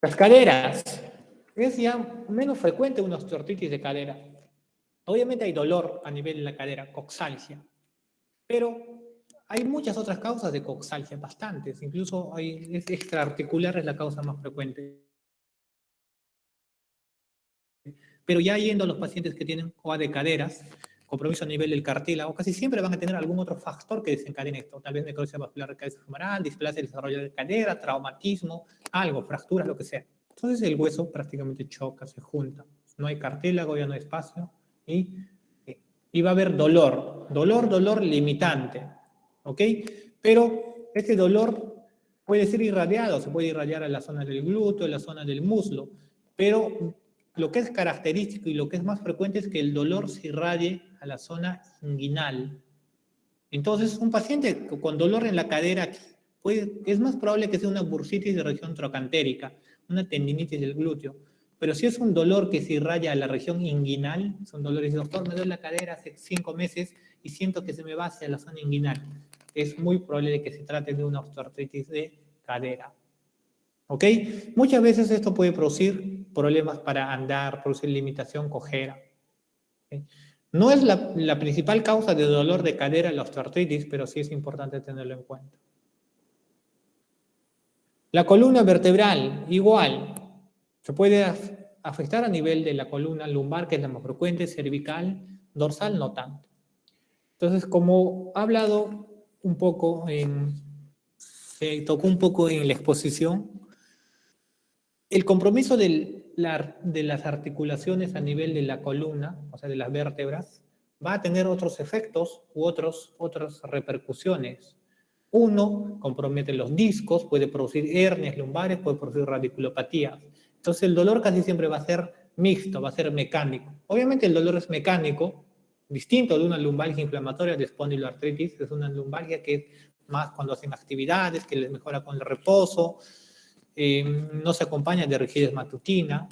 Las caderas. Es ya menos frecuente una osteoartritis de cadera. Obviamente hay dolor a nivel de la cadera, coxalgia, pero hay muchas otras causas de coxalgia, bastantes, incluso extraarticular es la causa más frecuente. Pero ya yendo a los pacientes que tienen OA de caderas, compromiso a nivel del cartílago, casi siempre van a tener algún otro factor que desencadene esto, tal vez necrosis vascular de cabeza femoral, displasia del desarrollo de cadera, traumatismo, algo, fracturas, lo que sea. Entonces el hueso prácticamente choca, se junta, no hay cartílago, ya no hay espacio, y va a haber dolor limitante, ¿ok? Pero este dolor puede ser irradiado, se puede irradiar a la zona del glúteo, a la zona del muslo, pero lo que es característico y lo que es más frecuente es que el dolor se irradie a la zona inguinal. Entonces, un paciente con dolor en la cadera es más probable que sea una bursitis de región trocantérica, una tendinitis del glúteo. Pero si es un dolor que se irradia a la región inguinal, son dolores, doctor, me duele la cadera hace 5 meses y siento que se me va hacia la zona inguinal, es muy probable de que se trate de una osteoartritis de cadera. ¿Ok? Muchas veces esto puede producir problemas para andar, producir limitación cojera. ¿Okay? No es la principal causa de dolor de cadera la osteoartritis, pero sí es importante tenerlo en cuenta. La columna vertebral, igual, se puede afectar a nivel de la columna lumbar, que es la más frecuente, cervical, dorsal, no tanto. Entonces, como he hablado un poco, se tocó un poco en la exposición, el compromiso de las articulaciones a nivel de la columna, o sea, de las vértebras, va a tener otros efectos u otras repercusiones. Uno, compromete los discos, puede producir hernias lumbares, puede producir radiculopatías. Entonces el dolor casi siempre va a ser mixto, va a ser mecánico. Obviamente el dolor es mecánico, distinto de una lumbalgia inflamatoria de espondiloartritis, es una lumbalgia que es más cuando hacen actividades, que les mejora con el reposo, no se acompaña de rigidez matutina,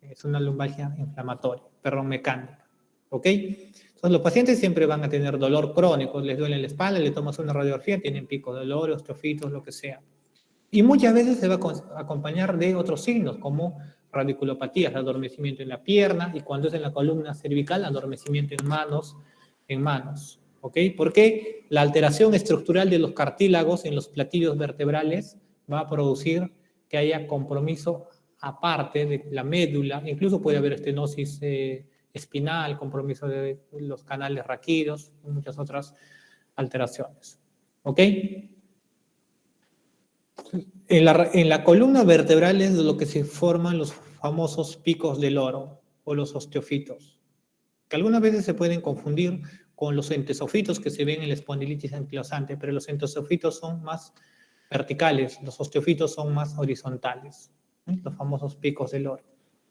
es una lumbalgia inflamatoria, perdón, mecánica. ¿Ok? Entonces los pacientes siempre van a tener dolor crónico, les duele la espalda, le tomas una radiografía, tienen pico de dolor, osteofitos, lo que sea. Y muchas veces se va a acompañar de otros signos, como radiculopatías, adormecimiento en la pierna, y cuando es en la columna cervical, adormecimiento en manos. ¿Ok? Porque la alteración estructural de los cartílagos en los platillos vertebrales va a producir que haya compromiso aparte de la médula, incluso puede haber estenosis espinal, compromiso de los canales raquídeos y muchas otras alteraciones. ¿Ok? En la columna vertebral es lo que se forman los famosos picos del oro o los osteofitos, que algunas veces se pueden confundir con los entesofitos que se ven en la espondilitis anquilosante, pero los entesofitos son más verticales, los osteofitos son más horizontales, los famosos picos del oro.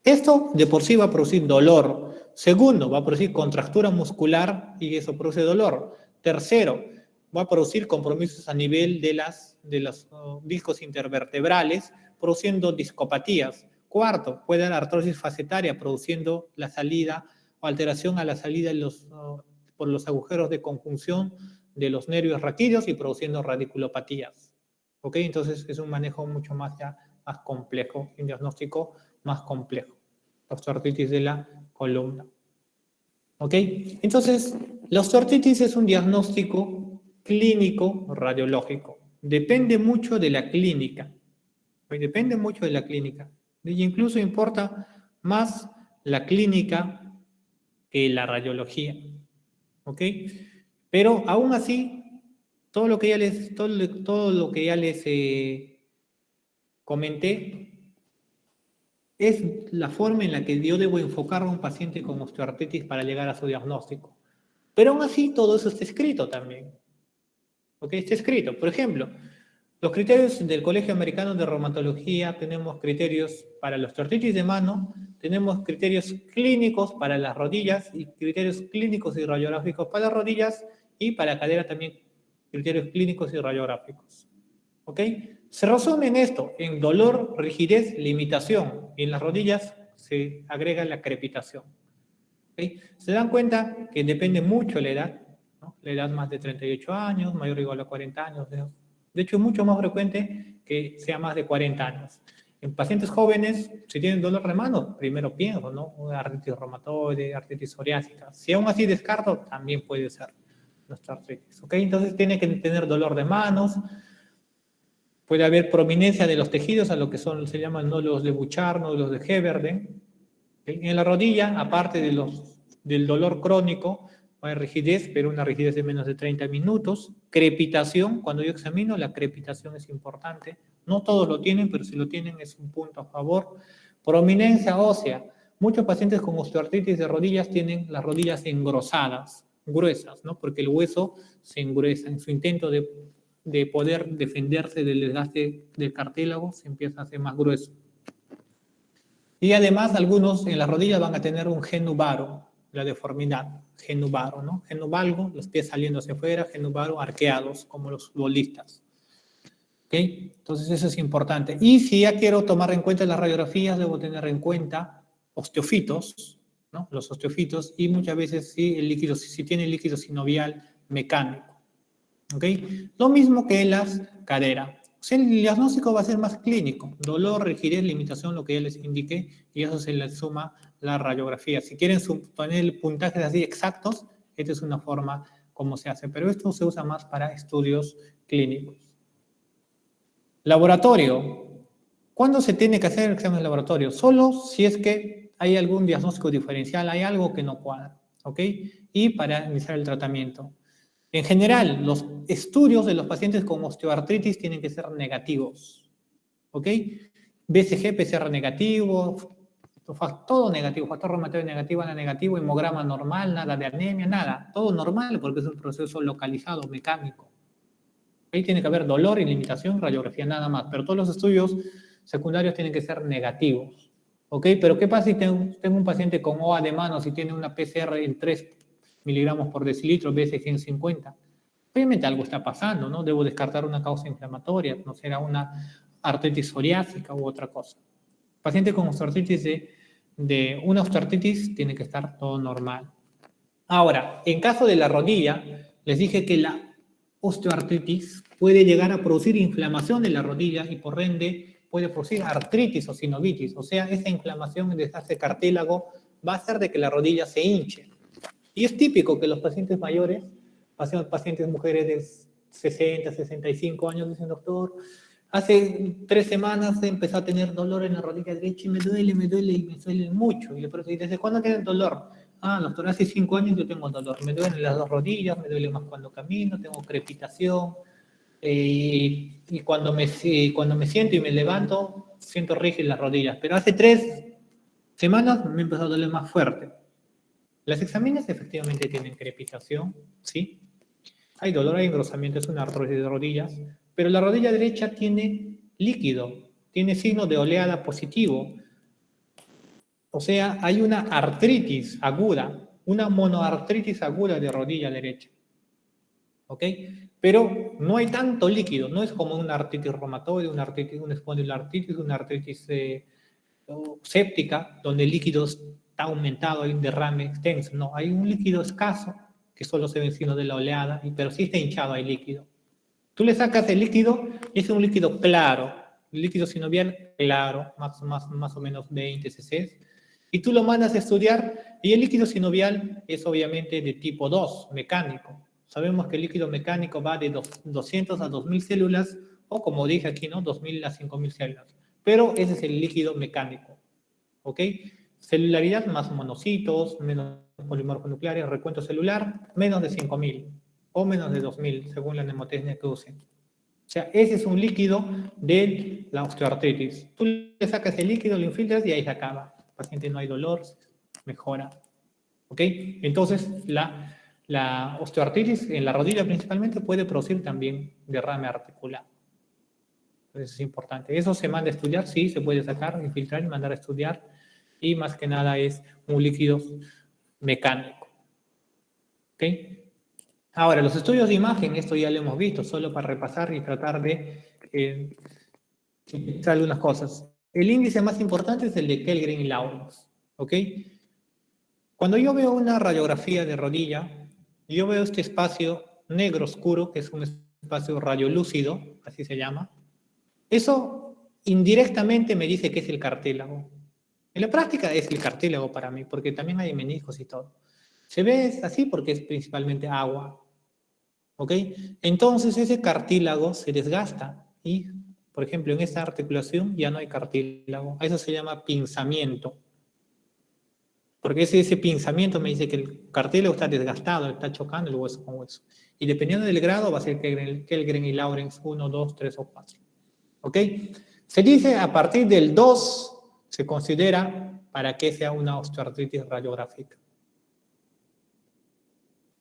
Esto de por sí va a producir dolor. Segundo, va a producir contractura muscular y eso produce dolor. Tercero, va a producir compromisos a nivel de los discos intervertebrales, produciendo discopatías. Cuarto, puede dar artrosis facetaria, produciendo la salida o alteración a la salida por los agujeros de conjunción de los nervios raquídeos y produciendo radiculopatías. ¿Ok? Entonces es un manejo mucho más complejo, un diagnóstico más complejo. Osteoartritis de la columna. ¿Ok? Entonces, la osteoartritis es un diagnóstico clínico radiológico. Depende mucho de la clínica. Depende mucho de la clínica. Y incluso importa más la clínica que la radiología. ¿Ok? Pero aún así, todo lo que ya les comenté es la forma en la que yo debo enfocar a un paciente con osteoartritis para llegar a su diagnóstico. Pero aún así, todo eso está escrito también. ¿Ok? Está escrito. Por ejemplo, los criterios del Colegio Americano de Reumatología, tenemos criterios para la osteoartritis de mano, tenemos criterios clínicos para las rodillas y criterios clínicos y radiográficos para las rodillas y para la cadera también criterios clínicos y radiográficos. ¿Ok? Se resume en esto, en dolor, rigidez, limitación. Y en las rodillas se agrega la crepitación. ¿Okay? Se dan cuenta que depende mucho la edad, ¿no? La edad más de 38 años, mayor o igual a 40 años. De hecho, es mucho más frecuente que sea más de 40 años. En pacientes jóvenes, si tienen dolor de mano, primero pienso, ¿no? Artritis reumatoide, artritis psoriásica. Si aún así descarto, también puede ser nuestra artritis. ¿Ok? Entonces tiene que tener dolor de manos. Puede haber prominencia de los tejidos, a lo que se llaman nódulos de Bouchard, nódulos de Heberden. En la rodilla, aparte del dolor crónico, hay rigidez, pero una rigidez de menos de 30 minutos. Crepitación, cuando yo examino, la crepitación es importante. No todos lo tienen, pero si lo tienen es un punto a favor. Prominencia ósea. Muchos pacientes con osteoartritis de rodillas tienen las rodillas engrosadas, gruesas, ¿no? Porque el hueso se engruesa. En su intento de poder defenderse del desgaste del cartílago, se empieza a hacer más grueso. Y además, algunos en las rodillas van a tener un genubaro, la deformidad, genubaro, ¿no? Genuvalgo, los pies saliendo hacia afuera, genubaro arqueados, como los futbolistas. ¿Ok? Entonces, eso es importante. Y si ya quiero tomar en cuenta las radiografías, debo tener en cuenta osteofitos, ¿no? Los osteofitos, y muchas veces si tiene líquido sinovial mecánico. ¿Ok? Lo mismo que las caderas. O sea, el diagnóstico va a ser más clínico. Dolor, rigidez, limitación, lo que ya les indiqué, y eso se le suma la radiografía. Si quieren poner puntajes así exactos, esta es una forma como se hace, pero esto se usa más para estudios clínicos. Laboratorio. ¿Cuándo se tiene que hacer el examen de laboratorio? Solo si es que hay algún diagnóstico diferencial, hay algo que no cuadra. ¿Ok? Y para iniciar el tratamiento. En general, los estudios de los pacientes con osteoartritis tienen que ser negativos. ¿Ok? BCG, PCR negativo, todo negativo, factor reumatoide negativo, nada negativo, hemograma normal, nada de anemia, nada. Todo normal porque es un proceso localizado, mecánico. Ahí tiene que haber dolor y limitación, radiografía nada más. Pero todos los estudios secundarios tienen que ser negativos. ¿Ok? Pero ¿qué pasa si tengo un paciente con OA de mano, si tiene una PCR en 3 miligramos por decilitro, BCG en 50? Obviamente algo está pasando, ¿no? Debo descartar una causa inflamatoria, no será una artritis psoriásica u otra cosa. Paciente con osteoartritis de una osteoartritis tiene que estar todo normal. Ahora, en caso de la rodilla, les dije que la osteoartritis puede llegar a producir inflamación de la rodilla y por ende puede producir artritis o sinovitis. O sea, esa inflamación de ese cartílago va a hacer de que la rodilla se hinche. Y es típico que los pacientes mayores, pacientes mujeres de 60, 65 años, dicen, doctor, hace 3 semanas empezó a tener dolor en la rodilla derecha y me duele y me duele mucho. Y le pregunto, ¿y desde cuándo tienes dolor? Ah, doctor, hace 5 años yo tengo dolor. Me duelen las 2 rodillas, me duele más cuando camino, tengo crepitación. Y cuando me siento y me levanto, siento rígidas las rodillas. Pero hace 3 semanas me empezó a doler más fuerte. Las exámenes efectivamente tienen crepitación, ¿sí? Hay dolor, hay engrosamiento, es una artrosis de rodillas, pero la rodilla derecha tiene líquido, tiene signo de oleada positivo. O sea, hay una artritis aguda, una monoartritis aguda de rodilla derecha. ¿Ok? Pero no hay tanto líquido, no es como una artritis reumatoide, una espondiloartritis, una artritis séptica, donde el líquido está aumentado, hay un derrame extenso. No, hay un líquido escaso, que solo se ve encima de la oleada, pero sí está hinchado, hay líquido. Tú le sacas el líquido y es un líquido claro, el líquido sinovial claro, más o menos 20 cc, y tú lo mandas a estudiar y el líquido sinovial es obviamente de tipo 2, mecánico. Sabemos que el líquido mecánico va de 200 a 2000 células, o como dije aquí, ¿no? 2000 a 5000 células. Pero ese es el líquido mecánico. ¿Ok? Celularidad más monocitos, menos polimorfos nucleares, recuento celular, menos de 5000 o menos de 2000, según la mnemotecnia que usen. O sea, ese es un líquido de la osteoartritis. Tú le sacas el líquido, lo infiltras y ahí se acaba. El paciente no hay dolor, mejora. ¿Ok? Entonces, la osteoartritis en la rodilla principalmente puede producir también derrame articular. Entonces es importante. Eso se manda a estudiar, sí, se puede sacar, infiltrar y mandar a estudiar. Y más que nada es un líquido mecánico. ¿Ok? Ahora, los estudios de imagen, esto ya lo hemos visto, solo para repasar y tratar de algunas cosas. El índice más importante es el de Kellgren y Lawrence. ¿Ok? Cuando yo veo una radiografía de rodilla, yo veo este espacio negro oscuro, que es un espacio radiolúcido, así se llama. Eso indirectamente me dice que es el cartílago. En la práctica es el cartílago para mí, porque también hay meniscos y todo. Se ve así porque es principalmente agua. ¿Ok? Entonces ese cartílago se desgasta y, por ejemplo, en esta articulación ya no hay cartílago. A eso se llama pinzamiento. Porque ese pinzamiento me dice que el cartílago está desgastado, está chocando el hueso con hueso. Y dependiendo del grado va a ser Kellgren y Lawrence 1, 2, 3 o 4. ¿Ok? Se dice a partir del 2 se considera para que sea una osteoartritis radiográfica.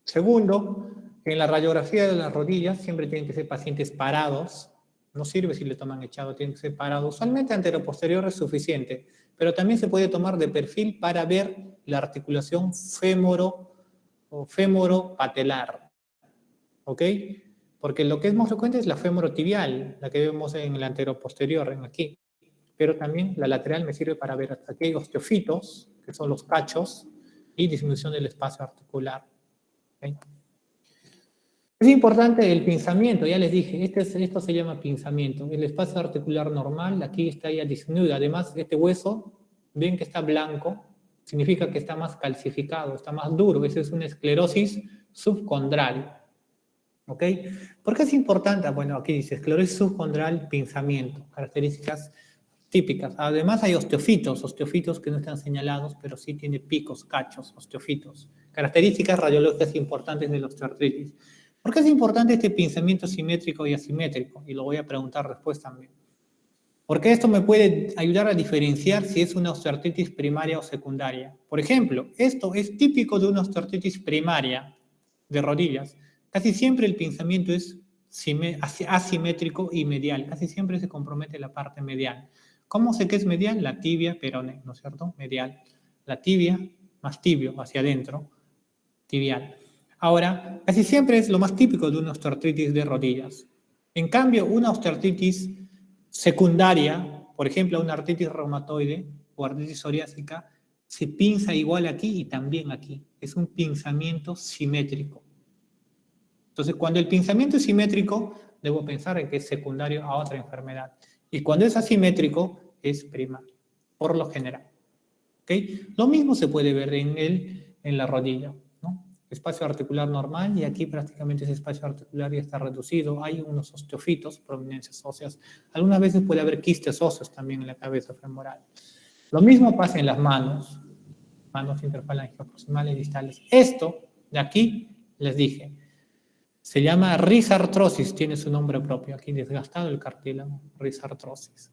Segundo, en la radiografía de las rodillas siempre tienen que ser pacientes parados. No sirve si le toman echado, tienen que ser parados. Usualmente anteroposterior es suficiente, pero también se puede tomar de perfil para ver la articulación fémoro-patelar. ¿Ok? Porque lo que es más frecuente es la femorotibial, la que vemos en el anteroposterior, en aquí. Pero también la lateral me sirve para ver hasta aquí hay osteofitos, que son los cachos, y disminución del espacio articular. ¿Okay? Es importante el pinzamiento, ya les dije, esto se llama pinzamiento. El espacio articular normal, aquí está ya disminuido. Además, este hueso, ven que está blanco, significa que está más calcificado, está más duro. Esa es una esclerosis subcondral. ¿Ok? ¿Por qué es importante? Bueno, aquí dice esclerosis subcondral, pinzamiento, características típicas. Además hay osteofitos que no están señalados, pero sí tiene picos, cachos, osteofitos. Características radiológicas importantes de la osteoartritis. ¿Por qué es importante este pinzamiento simétrico y asimétrico? Y lo voy a preguntar después también. Porque esto me puede ayudar a diferenciar si es una osteoartritis primaria o secundaria. Por ejemplo, esto es típico de una osteoartritis primaria de rodillas. Casi siempre el pinzamiento es asimétrico y medial. Casi siempre se compromete la parte medial. ¿Cómo sé que es medial? La tibia, peroné, ¿no es cierto? Medial. La tibia, más tibio, hacia adentro, tibial. Ahora, casi siempre es lo más típico de una osteoartritis de rodillas. En cambio, una osteoartritis secundaria, por ejemplo, una artritis reumatoide o artritis psoriásica, se pinza igual aquí y también aquí. es un pinzamiento simétrico. Entonces, cuando el pinzamiento es simétrico, debo pensar en que es secundario a otra enfermedad. Y cuando es asimétrico, es primario, por lo general. ¿Okay? Lo mismo se puede ver en la rodilla, ¿no? Espacio articular normal, y aquí prácticamente ese espacio articular ya está reducido. Hay unos osteofitos, prominencias óseas. Algunas veces puede haber quistes óseos también en la cabeza femoral. Lo mismo pasa en las manos interfalángicas proximales y distales. Esto de aquí, les dije, se llama risartrosis, tiene su nombre propio, aquí desgastado el cartílago, risartrosis.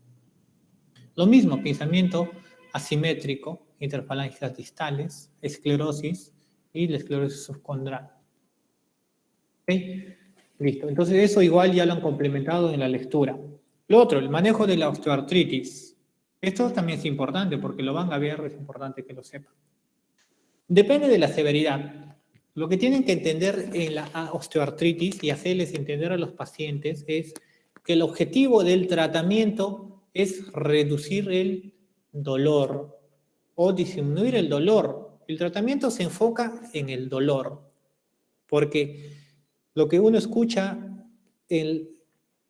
Lo mismo, pinzamiento asimétrico, interfalángicas distales, esclerosis y la esclerosis subcondral. ¿Ok? Listo, entonces eso igual ya lo han complementado en la lectura. Lo otro, el manejo de la osteoartritis. Esto también es importante porque lo van a ver, es importante que lo sepan. Depende de la severidad. Lo que tienen que entender en la osteoartritis y hacerles entender a los pacientes es que el objetivo del tratamiento es reducir el dolor o disminuir el dolor. El tratamiento se enfoca en el dolor, porque lo que uno escucha en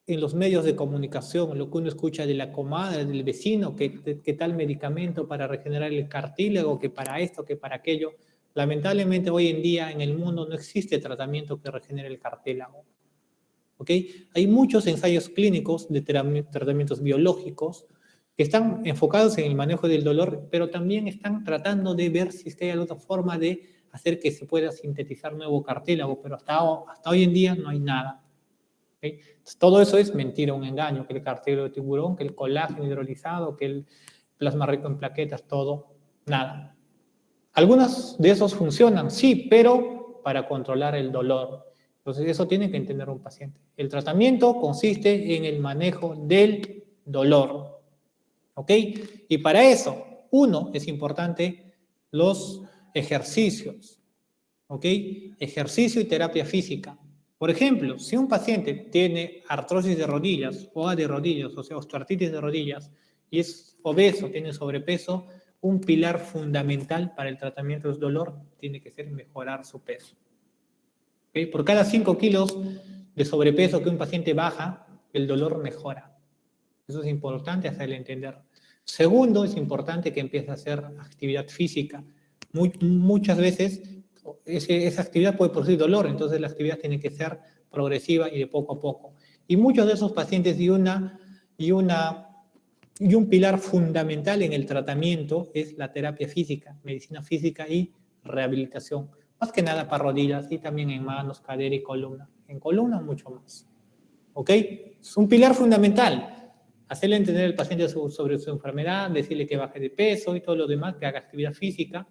los medios de comunicación, lo que uno escucha de la comadre, del vecino, que tal medicamento para regenerar el cartílago, que para esto, que para aquello. Lamentablemente hoy en día en el mundo no existe tratamiento que regenere el cartílago. ¿Ok? Hay muchos ensayos clínicos de tratamientos biológicos que están enfocados en el manejo del dolor, pero también están tratando de ver si hay alguna forma de hacer que se pueda sintetizar nuevo cartílago, pero hasta hoy en día no hay nada. ¿Okay? Entonces, todo eso es mentira, un engaño, que el cartílago de tiburón, que el colágeno hidrolizado, que el plasma rico en plaquetas, todo, nada. Algunos de esos funcionan, sí, pero para controlar el dolor. Entonces eso tiene que entender un paciente. El tratamiento consiste en el manejo del dolor. ¿Ok? Y para eso, uno, es importante los ejercicios. ¿Ok? Ejercicio y terapia física. Por ejemplo, si un paciente tiene artrosis de rodillas, OA de rodillas, o sea, osteoartritis de rodillas, y es obeso, tiene sobrepeso, un pilar fundamental para el tratamiento del dolor tiene que ser mejorar su peso. ¿Okay? Por cada 5 kilos de sobrepeso que un paciente baja, el dolor mejora. Eso es importante hacerle entender. Segundo, es importante que empiece a hacer actividad física. Muchas veces esa actividad puede producir dolor, entonces la actividad tiene que ser progresiva y de poco a poco. Y muchos de esos pacientes y un pilar fundamental en el tratamiento es la terapia física, medicina física y rehabilitación. Más que nada para rodillas y también en manos, cadera y columna. En columna mucho más. ¿Ok? Es un pilar fundamental. Hacerle entender al paciente sobre su enfermedad, decirle que baje de peso y todo lo demás, que haga actividad física.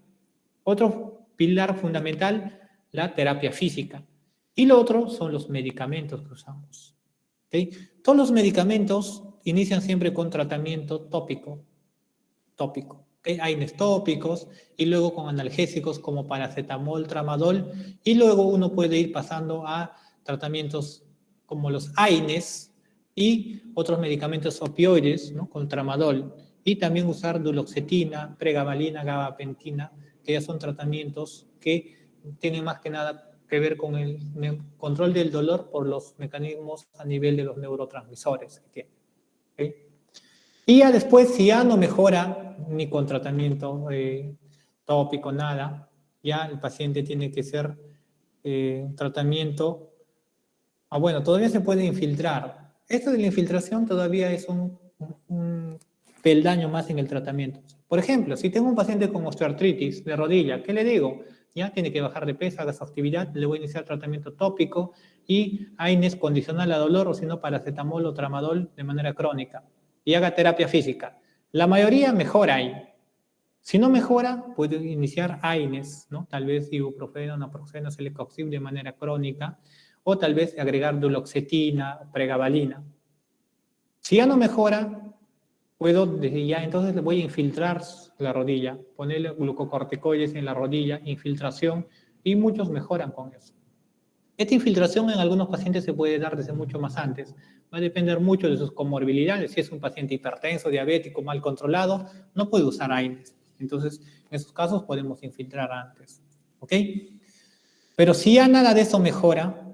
Otro pilar fundamental, la terapia física. Y lo otro son los medicamentos que usamos. ¿Okay? Todos los medicamentos inician siempre con tratamiento tópico. ¿Okay? AINES tópicos y luego con analgésicos como paracetamol, tramadol, y luego uno puede ir pasando a tratamientos como los AINES y otros medicamentos opioides, ¿no? Con tramadol, y también usar duloxetina, pregabalina, gabapentina, que ya son tratamientos que tienen más que nada que ver con el control del dolor por los mecanismos a nivel de los neurotransmisores que tiene. ¿Okay? Y ya después, si ya no mejora ni con tratamiento tópico, nada, ya el paciente tiene que ser tratamiento. Bueno, todavía se puede infiltrar. Esto de la infiltración todavía es un peldaño más en el tratamiento. Por ejemplo, si tengo un paciente con osteoartritis de rodilla, ¿qué le digo? Ya tiene que bajar de peso, haga su actividad, le voy a iniciar tratamiento tópico y AINES condicional a dolor, o si no, paracetamol o tramadol de manera crónica. Y haga terapia física. La mayoría mejora ahí. Si no mejora, puede iniciar AINES, ¿no? Tal vez ibuprofeno, naproxeno, celecoxib de manera crónica, o tal vez agregar duloxetina, pregabalina. Si ya no mejora, puedo desde ya, entonces le voy a infiltrar la rodilla, ponerle glucocorticoides en la rodilla, infiltración, y muchos mejoran con eso. Esta infiltración en algunos pacientes se puede dar desde mucho más antes. Va a depender mucho de sus comorbilidades. Si es un paciente hipertenso, diabético, mal controlado, no puede usar AINES. Entonces, en esos casos podemos infiltrar antes. ¿Ok? Pero si ya nada de eso mejora,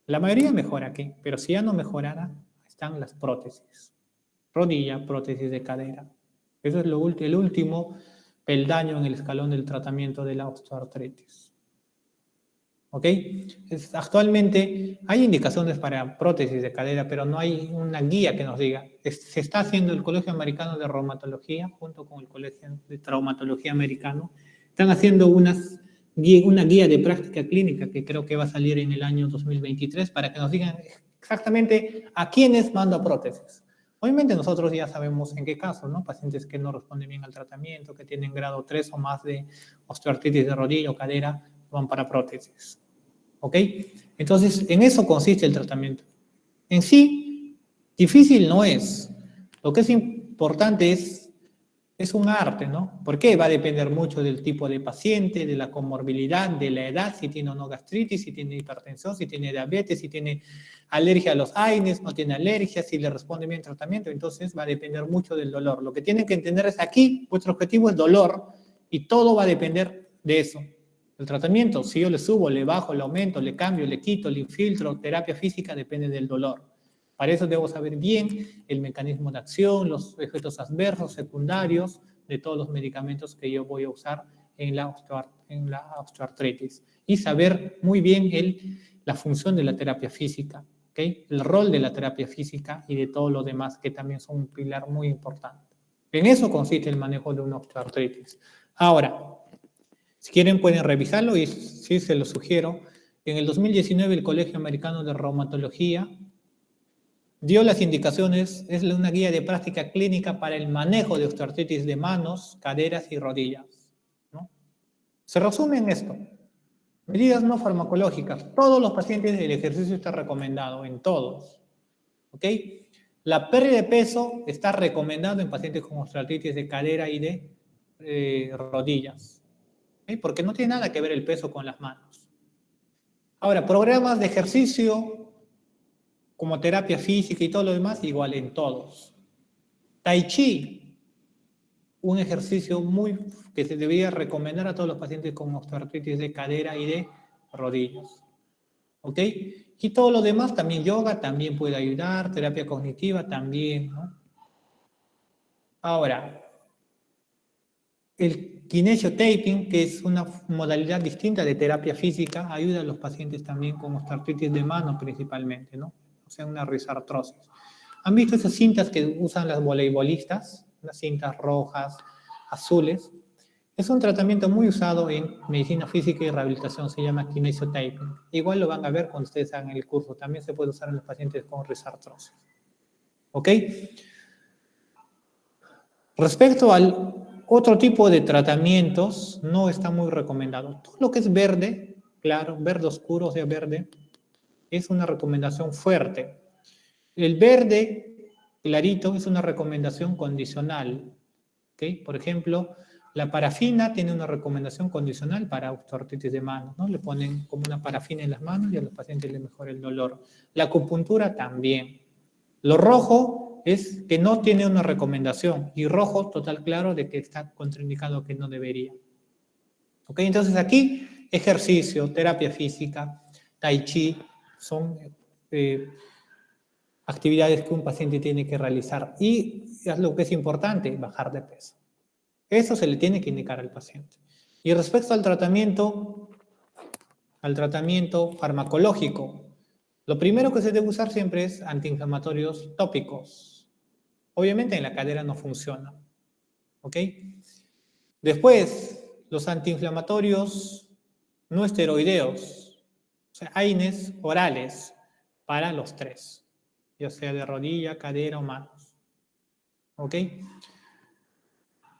la mayoría mejora aquí, pero si ya no mejorara, están las prótesis. Rodilla, prótesis de cadera. Eso es el último peldaño en el escalón del tratamiento de la osteoartritis. ¿Ok? Actualmente hay indicaciones para prótesis de cadera, pero no hay una guía que nos diga. Se está haciendo el Colegio Americano de Reumatología, junto con el Colegio de Traumatología Americano, están haciendo una guía de práctica clínica que creo que va a salir en el año 2023 para que nos digan exactamente a quiénes manda prótesis. Obviamente nosotros ya sabemos en qué caso, ¿no? Pacientes que no responden bien al tratamiento, que tienen grado 3 o más de osteoartritis de rodilla o cadera, van para prótesis. ¿Ok? Entonces, en eso consiste el tratamiento. En sí, difícil no es. Lo que es importante es un arte, ¿no? ¿Por qué? Va a depender mucho del tipo de paciente, de la comorbilidad, de la edad, si tiene o no gastritis, si tiene hipertensión, si tiene diabetes, si tiene alergia a los AINES, no tiene alergia, si le responde bien el tratamiento. Entonces va a depender mucho del dolor. Lo que tienen que entender es aquí, vuestro objetivo es dolor y todo va a depender de eso. El tratamiento, si yo le subo, le bajo, le aumento, le cambio, le quito, le infiltro, terapia física, depende del dolor. Para eso debo saber bien el mecanismo de acción, los efectos adversos, secundarios de todos los medicamentos que yo voy a usar en la osteoartritis. Y saber muy bien la función de la terapia física, ¿okay? El rol de la terapia física y de todo lo demás que también son un pilar muy importante. En eso consiste el manejo de una osteoartritis. Ahora, si quieren pueden revisarlo y sí se lo sugiero. En el 2019 el Colegio Americano de Reumatología dio las indicaciones, es una guía de práctica clínica para el manejo de osteoartritis de manos, caderas y rodillas, ¿no? Se resume en esto. Medidas no farmacológicas. Todos los pacientes el ejercicio está recomendado, en todos. ¿Ok? La pérdida de peso está recomendado en pacientes con osteoartritis de cadera y de rodillas. ¿Ok? Porque no tiene nada que ver el peso con las manos. Ahora, programas de ejercicio como terapia física y todo lo demás, igual en todos. Tai Chi, un ejercicio que se debería recomendar a todos los pacientes con osteoartritis de cadera y de rodillas. ¿Ok? Y todo lo demás, también yoga, también puede ayudar, terapia cognitiva también, ¿no? Ahora, el kinesiotaping, que es una modalidad distinta de terapia física, ayuda a los pacientes también con osteoartritis de mano principalmente, ¿no? O sea, una risartrosis. ¿Han visto esas cintas que usan las voleibolistas? Las cintas rojas, azules. Es un tratamiento muy usado en medicina física y rehabilitación, se llama kinesiotaping. Igual lo van a ver cuando ustedes hagan el curso. También se puede usar en los pacientes con risartrosis. ¿Ok? Respecto al otro tipo de tratamientos, no está muy recomendado. Todo lo que es verde, claro, verde oscuro, o sea, verde, es una recomendación fuerte. El verde clarito es una recomendación condicional. ¿Okay? Por ejemplo, la parafina tiene una recomendación condicional para osteoartritis de manos, ¿no? Le ponen como una parafina en las manos y a los pacientes les mejora el dolor. La acupuntura también. Lo rojo es que no tiene una recomendación y rojo total claro de que está contraindicado que no debería. ¿Ok? Entonces aquí ejercicio, terapia física, tai chi son actividades que un paciente tiene que realizar y es lo que es importante, bajar de peso. Eso se le tiene que indicar al paciente. Y respecto al tratamiento farmacológico, lo primero que se debe usar siempre es antiinflamatorios tópicos. Obviamente en la cadera no funciona. ¿Ok? Después, los antiinflamatorios no esteroideos, o sea, AINES orales para los tres, ya sea de rodilla, cadera o manos. ¿Ok?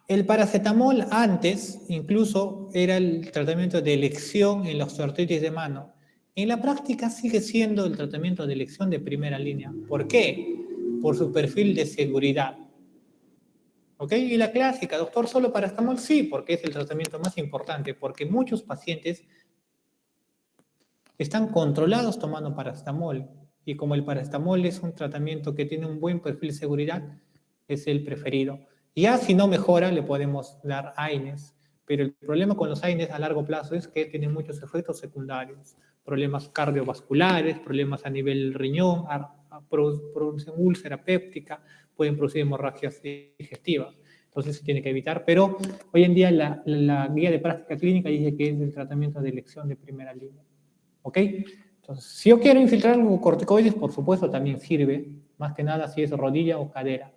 El paracetamol antes incluso era el tratamiento de elección en la osteoartritis de mano. En la práctica sigue siendo el tratamiento de elección de primera línea. ¿Por qué? Por su perfil de seguridad. ¿Ok? Y la clásica, doctor, ¿solo paracetamol? Sí, porque es el tratamiento más importante, porque muchos pacientes están controlados tomando paracetamol. Y como el paracetamol es un tratamiento que tiene un buen perfil de seguridad, es el preferido. Ya si no mejora, le podemos dar AINES. Pero el problema con los AINES a largo plazo es que tienen muchos efectos secundarios, problemas cardiovasculares, problemas a nivel riñón, producen úlcera péptica, pueden producir hemorragias digestivas. Entonces se tiene que evitar, pero hoy en día la guía de práctica clínica dice que es el tratamiento de elección de primera línea. ¿Ok? Entonces, si yo quiero infiltrar corticoides, por supuesto también sirve, más que nada si es rodilla o cadera.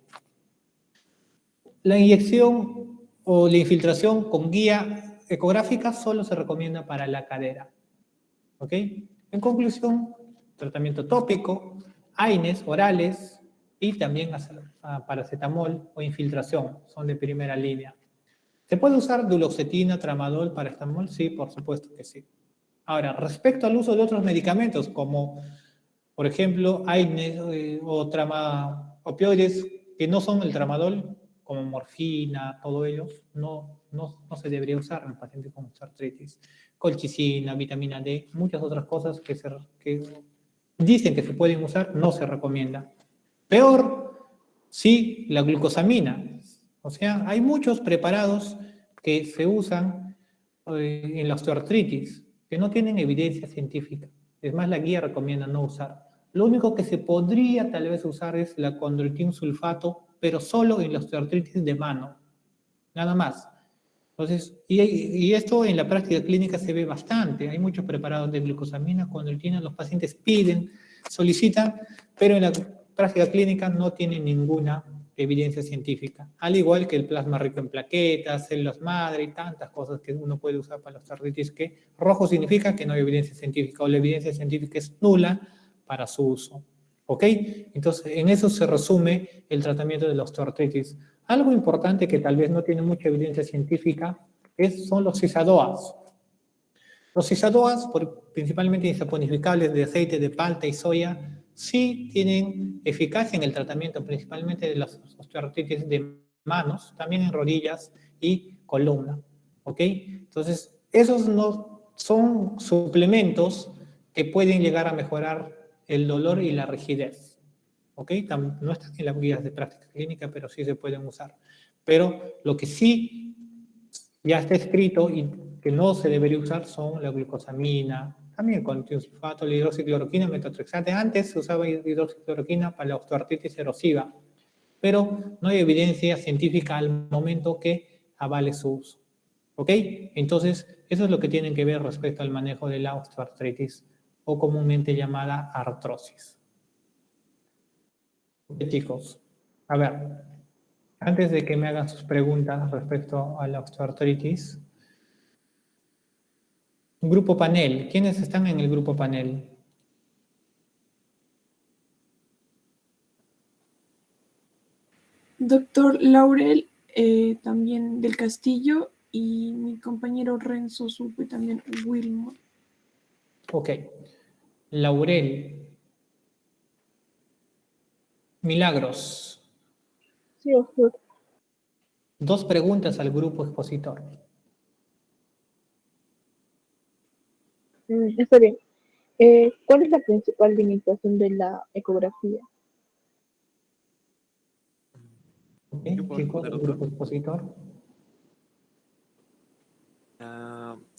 La inyección o la infiltración con guía ecográfica solo se recomienda para la cadera. ¿Ok? En conclusión, tratamiento tópico, AINES orales y también paracetamol o infiltración son de primera línea. ¿Se puede usar duloxetina, tramadol, paracetamol? Sí, por supuesto que sí. Ahora, respecto al uso de otros medicamentos como, por ejemplo, AINES o opioides que no son el tramadol, como morfina, todo ello, no se debería usar en pacientes con artritis. Colchicina, vitamina D, muchas otras cosas que dicen que se pueden usar, no se recomienda. Peor, sí, la glucosamina. O sea, hay muchos preparados que se usan en la osteoartritis, que no tienen evidencia científica. Es más, la guía recomienda no usar. Lo único que se podría tal vez usar es la condroitin sulfato, pero solo en la osteoartritis de mano. Nada más. Entonces, y esto en la práctica clínica se ve bastante. Hay muchos preparados de glucosamina, condroitina, los pacientes piden, solicitan, pero en la práctica clínica no tienen ninguna evidencia científica. Al igual que el plasma rico en plaquetas, células madre y tantas cosas que uno puede usar para la osteoartritis, que rojo significa que no hay evidencia científica o la evidencia científica es nula para su uso. ¿Ok? Entonces, en eso se resume el tratamiento de la osteoartritis. Algo importante que tal vez no tiene mucha evidencia científica son los cisadoas. Los cisadoas, principalmente insaponificables de aceite de palta y soya, sí tienen eficacia en el tratamiento principalmente de las osteoartritis de manos, también en rodillas y columna. ¿Ok? Entonces, esos no son suplementos que pueden llegar a mejorar el dolor y la rigidez. ¿Ok? No están en las guías de práctica clínica, pero sí se pueden usar. Pero lo que sí ya está escrito y que no se debería usar son la glucosamina, también con sulfato, la hidroxicloroquina, metotrexate. Antes se usaba hidroxicloroquina para la osteoartritis erosiva, pero no hay evidencia científica al momento que avale su uso. ¿Ok? Entonces, eso es lo que tienen que ver respecto al manejo de la osteoartritis o comúnmente llamada artrosis. Chicos, a ver, antes de que me hagan sus preguntas respecto a la osteoartritis, grupo panel, ¿quiénes están en el grupo panel? Doctor Laurel, también del Castillo, y mi compañero Renzo Supo y también Wilmot. Ok. Laurel. Milagros. Sí, doctor. 2 preguntas al grupo expositor. Está bien. ¿Cuál es la principal limitación de la ecografía? Ok, ¿Yo puedo chicos, responder, el doctor? grupo expositor.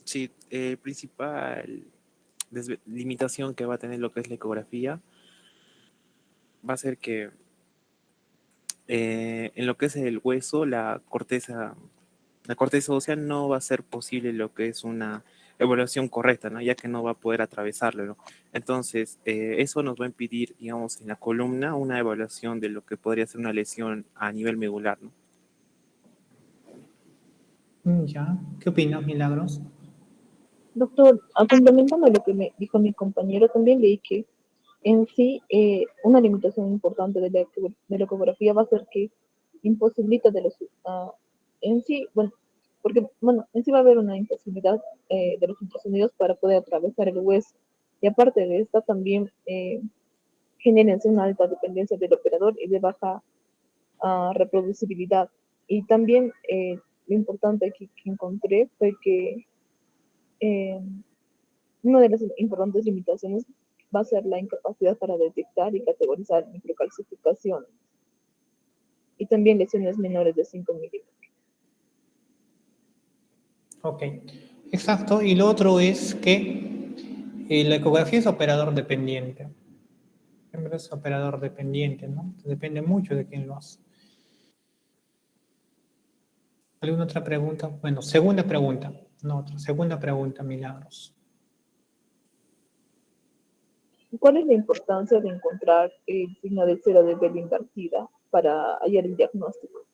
Sí, principal limitación que va a tener lo que es la ecografía va a ser que en lo que es el hueso, la corteza ósea no va a ser posible lo que es una evaluación correcta, ¿no? Ya que no va a poder atravesarlo, ¿no? Entonces, eso nos va a impedir, digamos, en la columna una evaluación de lo que podría ser una lesión a nivel medular, ¿no? Ya, ¿qué opinas, Milagros? Doctor, complementando lo que me dijo mi compañero, también leí que en sí una limitación importante de la ecografía va a ser que imposibilita en sí, bueno, porque bueno, en sí va a haber una imposibilidad de los ultrasonidos para poder atravesar el hueso. Y aparte de esta también genera en sí una alta dependencia del operador y de baja reproducibilidad. Y también lo importante que encontré fue que eh, una de las importantes limitaciones va a ser la incapacidad para detectar y categorizar microcalcificaciones y también lesiones menores de 5 milímetros. Ok, exacto. Y lo otro es que la ecografía es operador dependiente. Siempre es operador dependiente, ¿no? Depende mucho de quién lo hace. ¿Alguna otra pregunta? Bueno, segunda pregunta. No, otra. Segunda pregunta, Milagros. ¿Cuál es la importancia de encontrar el signo de cera de vela invertida para hallar el diagnóstico?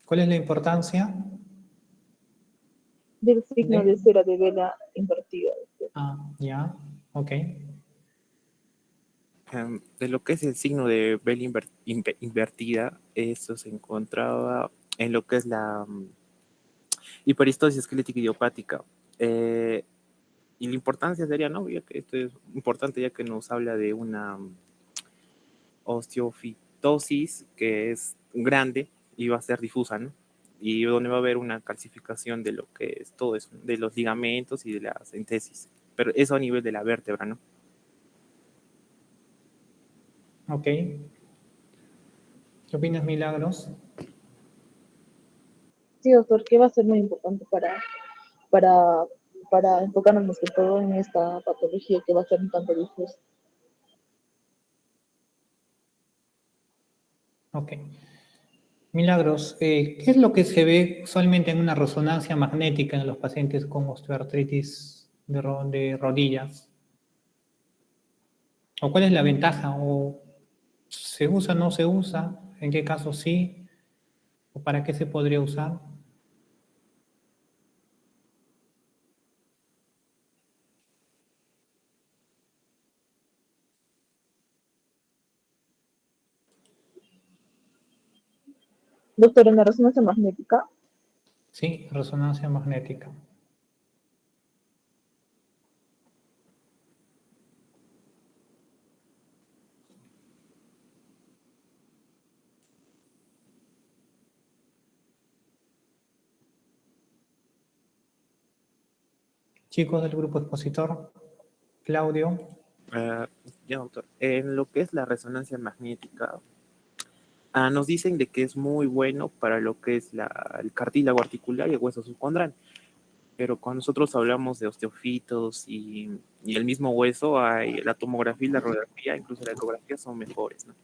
¿Cuál es la importancia Del signo de de...? cera de vela invertida. Ah, ya, ok. De lo que es el signo de vela invertida, eso se encontraba en lo que es la hiperistosis esquelética idiopática. Eh, y la importancia sería, ¿no? Ya que esto es importante ya que nos habla de una osteofitosis que es grande y va a ser difusa, ¿no? Y donde va a haber una calcificación de lo que es todo eso, ¿no? De los ligamentos y de las entesis. Pero eso a nivel de la vértebra, ¿no? Ok. ¿Qué opinas, Milagros? Sí, doctor, que va a ser muy importante para, para enfocarnos más que todo en esta patología que va a ser un tanto difusa. Ok. Milagros, ¿qué es lo que se ve usualmente en una resonancia magnética en los pacientes con osteoartritis de rodillas? ¿O cuál es la ventaja? ¿O se usa, no se usa? ¿En qué caso sí? ¿O para qué se podría usar? Doctor, en la resonancia magnética, Sí, resonancia magnética. Chicos del grupo expositor, Claudio. Uh, ya, doctor. En lo que es la resonancia magnética, nos dicen de que es muy bueno para lo que es el cartílago articular y el hueso subcondral. Pero cuando nosotros hablamos de osteofitos y el mismo hueso, hay, la tomografía y la radiografía, incluso la ecografía son mejores, ¿no?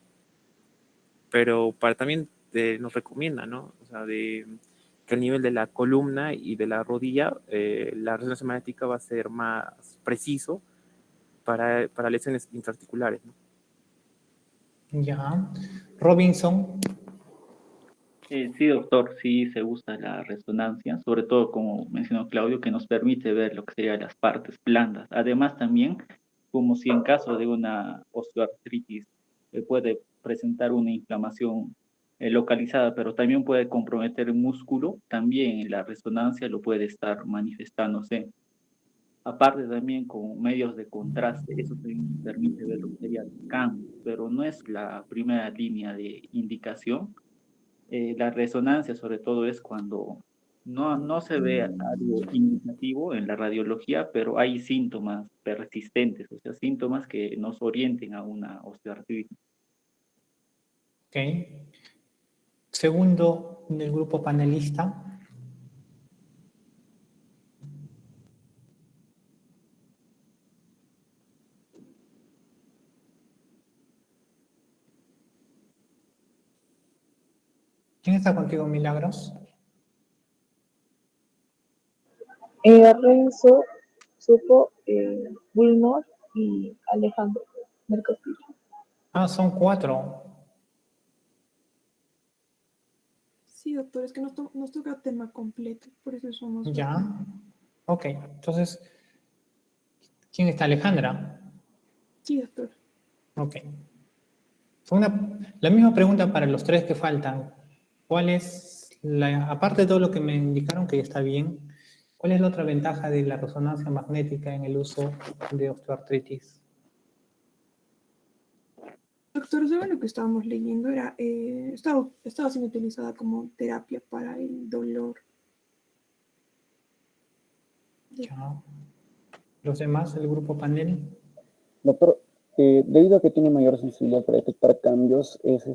Pero para también nos recomienda, ¿no? O sea, que el nivel de la columna y de la rodilla, la resonancia magnética va a ser más preciso para lesiones intraarticulares, ¿no? Ya. Robinson. Sí, doctor, sí se usa la resonancia, sobre todo como mencionó Claudio, que nos permite ver lo que serían las partes blandas. Además también, como si en caso de una osteoartritis puede presentar una inflamación localizada, pero también puede comprometer el músculo, también en la resonancia lo puede estar manifestándose. Aparte también con medios de contraste, eso también permite ver lo que sería el campo, pero no es la primera línea de indicación. La resonancia sobre todo es cuando no se ve algo indicativo en la radiología, pero hay síntomas persistentes, o sea, síntomas que nos orienten a una osteoartritis. Ok. Segundo del grupo panelista. ¿Quién está contigo, Milagros? Renzo, Supo, Wilmore y Alejandro del Castillo. Ah, son 4. Sí, doctor, es que nos toca tema completo, por eso somos Ya. varios. Ok. Entonces, ¿quién está? Alejandra. Sí, doctor. Ok. La misma pregunta para los 3 que faltan. ¿Cuál es aparte de todo lo que me indicaron que está bien, cuál es la otra ventaja de la resonancia magnética en el uso de osteoartritis? Doctor, ¿sabe lo que estábamos leyendo? Estaba siendo utilizada como terapia para el dolor. Ya. Los demás, el grupo panel. Doctor, debido a que tiene mayor sensibilidad para detectar cambios, es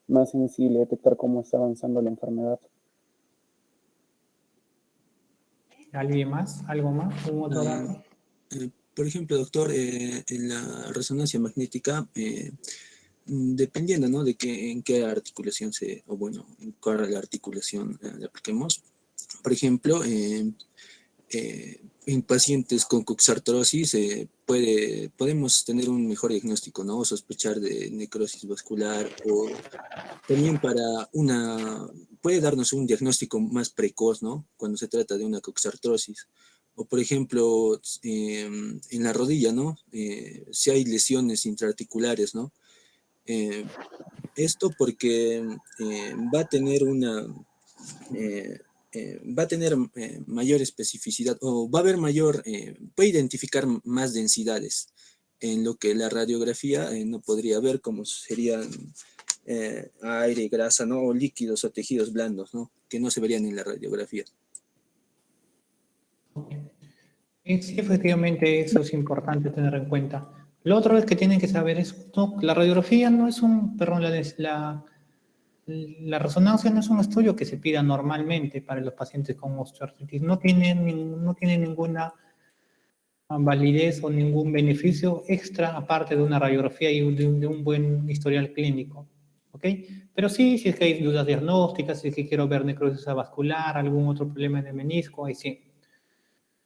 más sensible, detectar cómo está avanzando la enfermedad. ¿Alguien más? ¿Algo más? ¿Algún otro dato? Por ejemplo, doctor, en la resonancia magnética, dependiendo, ¿no?, de en qué articulación en cuál articulación le apliquemos. Por ejemplo, en pacientes con coxartrosis podemos tener un mejor diagnóstico, ¿no? O sospechar de necrosis vascular, o también puede darnos un diagnóstico más precoz, ¿no?, cuando se trata de una coxartrosis. O por ejemplo, en la rodilla, ¿no? Si hay lesiones intraarticulares, ¿no? Esto porque va a tener mayor especificidad, o va a haber puede identificar más densidades en lo que la radiografía no podría ver, como serían aire, grasa, ¿no? O líquidos o tejidos blandos, ¿no?, que no se verían en la radiografía. Sí, efectivamente, eso es importante tener en cuenta. Lo otro es que tienen que saber es, no, la radiografía no es la resonancia no es un estudio que se pida normalmente para los pacientes con osteoartritis. No tiene ninguna validez o ningún beneficio extra aparte de una radiografía y de un buen historial clínico. ¿Ok? Pero sí, si es que hay dudas diagnósticas, si es que quiero ver necrosis vascular, algún otro problema de menisco, ahí sí.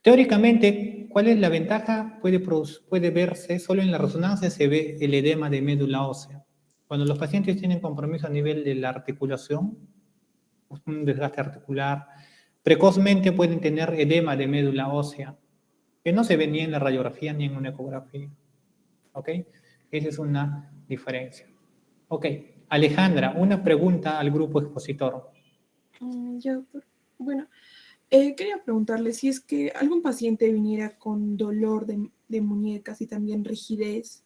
Teóricamente, ¿cuál es la ventaja? Puede verse, solo en la resonancia se ve el edema de médula ósea. Cuando los pacientes tienen compromiso a nivel de la articulación, un desgaste articular, precozmente pueden tener edema de médula ósea, que no se ve ni en la radiografía ni en una ecografía. ¿Ok? Esa es una diferencia. Ok, Alejandra, una pregunta al grupo expositor. Bueno, quería preguntarle si es que algún paciente viniera con dolor de muñecas y también rigidez,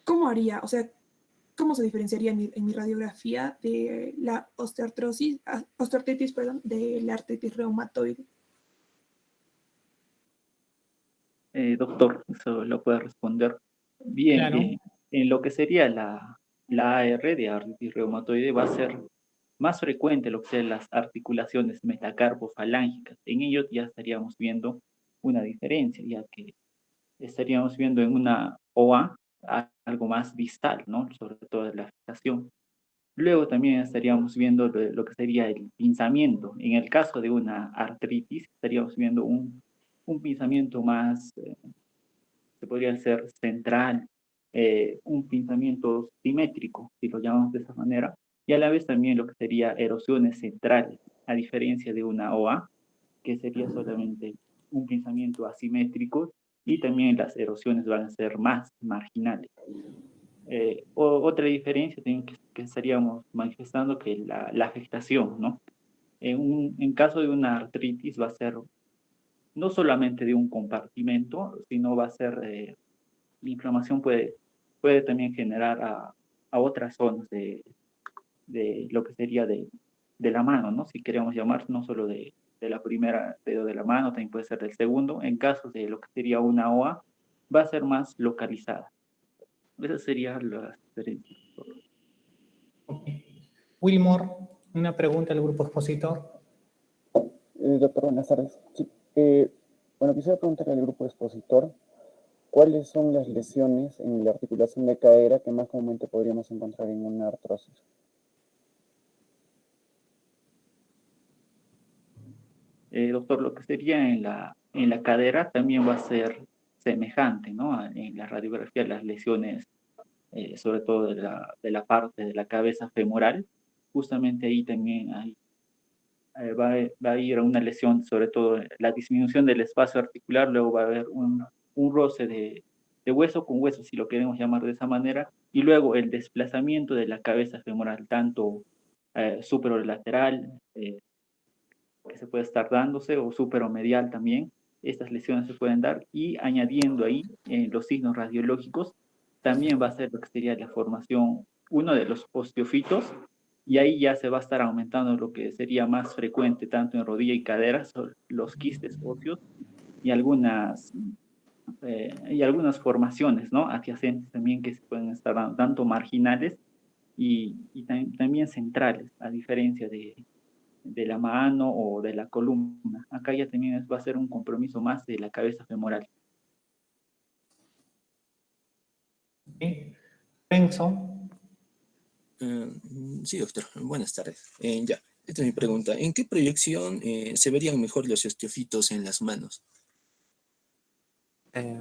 ¿cómo haría? O sea, ¿cómo se diferenciaría en mi radiografía de la osteoartritis, perdón, de la artritis reumatoide? Doctor, eso lo puede responder. Bien, Claro. en lo que sería la AR de artritis reumatoide va a ser más frecuente lo que sean las articulaciones metacarpofalángicas. En ello ya estaríamos viendo una diferencia, ya que estaríamos viendo en una OA algo más distal, ¿no? Sobre todo la afectación. Luego también estaríamos viendo lo que sería el pinzamiento. En el caso de una artritis, estaríamos viendo un pinzamiento más, se podría ser central, un pinzamiento simétrico, si lo llamamos de esa manera, y a la vez también lo que sería erosiones centrales, a diferencia de una OA, que sería solamente un pinzamiento asimétrico, y también las erosiones van a ser más marginales. Otra diferencia también que estaríamos manifestando que la afectación, ¿no? En caso de una artritis va a ser no solamente de un compartimento, sino va a ser, la inflamación puede también generar a otras zonas de lo que sería de la mano, ¿no? Si queremos llamar, no solo de la primera dedo de la mano, también puede ser del segundo. En caso de lo que sería una OA, va a ser más localizada. Esas serían las diferencias. Okay. Wilmore, una pregunta al grupo expositor. Doctor, buenas tardes. Sí, bueno, quisiera preguntarle al grupo expositor, ¿cuáles son las lesiones en la articulación de cadera que más comúnmente podríamos encontrar en una artrosis? Doctor, lo que sería en la cadera también va a ser semejante, ¿no? En la radiografía, las lesiones, sobre todo de la parte de la cabeza femoral, justamente ahí también va a ir a una lesión, sobre todo la disminución del espacio articular, luego va a haber un roce de hueso con hueso, si lo queremos llamar de esa manera, y luego el desplazamiento de la cabeza femoral, tanto superolateral, que se puede estar dándose, o superomedial también. Estas lesiones se pueden dar, y añadiendo ahí los signos radiológicos, también va a ser lo que sería la formación, uno de los osteofitos, y ahí ya se va a estar aumentando lo que sería más frecuente tanto en rodilla y cadera, los quistes óseos, y algunas formaciones, ¿no?, adyacentes también, que se pueden estar dando, tanto marginales y también centrales, a diferencia de la mano o de la columna. Acá ya también va a ser un compromiso más de la cabeza femoral. ¿Sí? Renzo, Sí, doctor. Buenas tardes. Ya, esta es mi pregunta. ¿En qué proyección se verían mejor los osteofitos en las manos? Eh,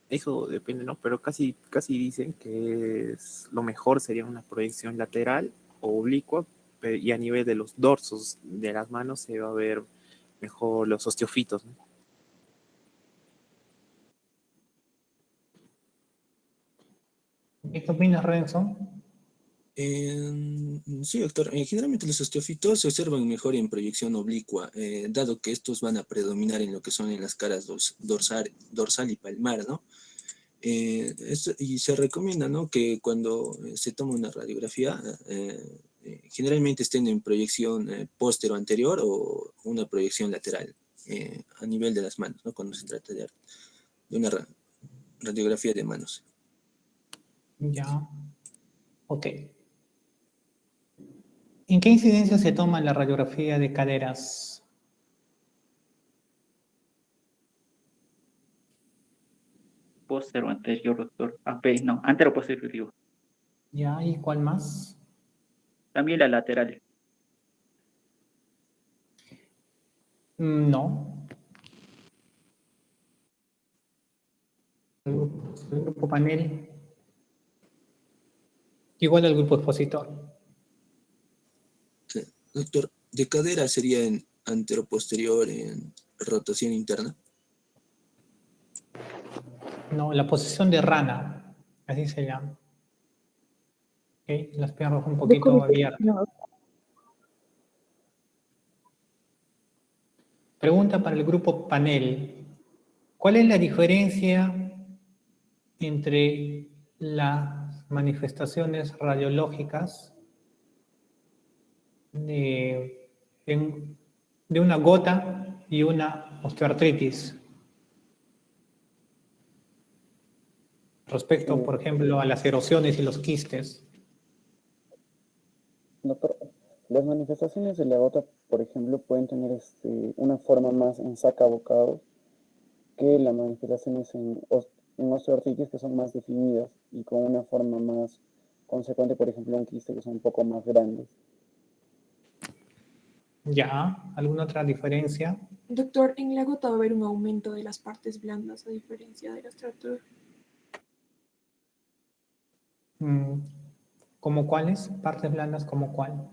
Eso depende, ¿no? Pero casi dicen que lo mejor sería una proyección lateral o oblicua, y a nivel de los dorsos de las manos se va a ver mejor los osteofitos, ¿no? ¿qué opinas, Renzo? Sí, doctor. Generalmente los osteofitos se observan mejor en proyección oblicua, dado que estos van a predominar en lo que son en las caras dorsal y palmar, ¿no? Y se recomienda, ¿no?, que cuando se toma una radiografía, generalmente estén en proyección póstero anterior o una proyección lateral a nivel de las manos, ¿no?, cuando se trata de una radiografía de manos. Ya, ok. ¿En qué incidencia se toma la radiografía de caderas? Póstero anterior, doctor. AP, no, antero posterior, digo. Ya, ¿y cuál más? También la lateral. No. El grupo panel, igual al grupo expositor. Sí. Doctor, ¿de cadera sería en antero-posterior en rotación interna? No, la posición de rana, así se llama. ¿Ok? Las piernas un Doctor, poquito abiertas. no, Pregunta para el grupo panel. ¿Cuál es la diferencia entre las manifestaciones radiológicas de, de una gota y una osteoartritis? Respecto, por ejemplo, a las erosiones y los quistes. Doctor, las manifestaciones de la gota, por ejemplo, pueden tener una forma más en saca-bocados que las manifestaciones en osteoartritis, que son más definidas y con una forma más consecuente, por ejemplo, un quiste, que son un poco más grandes. ¿Ya? ¿Alguna otra diferencia? Doctor, en la gota va a haber un aumento de las partes blandas a diferencia de la estructura. ¿Cómo cuáles? Partes blandas, ¿como cuál?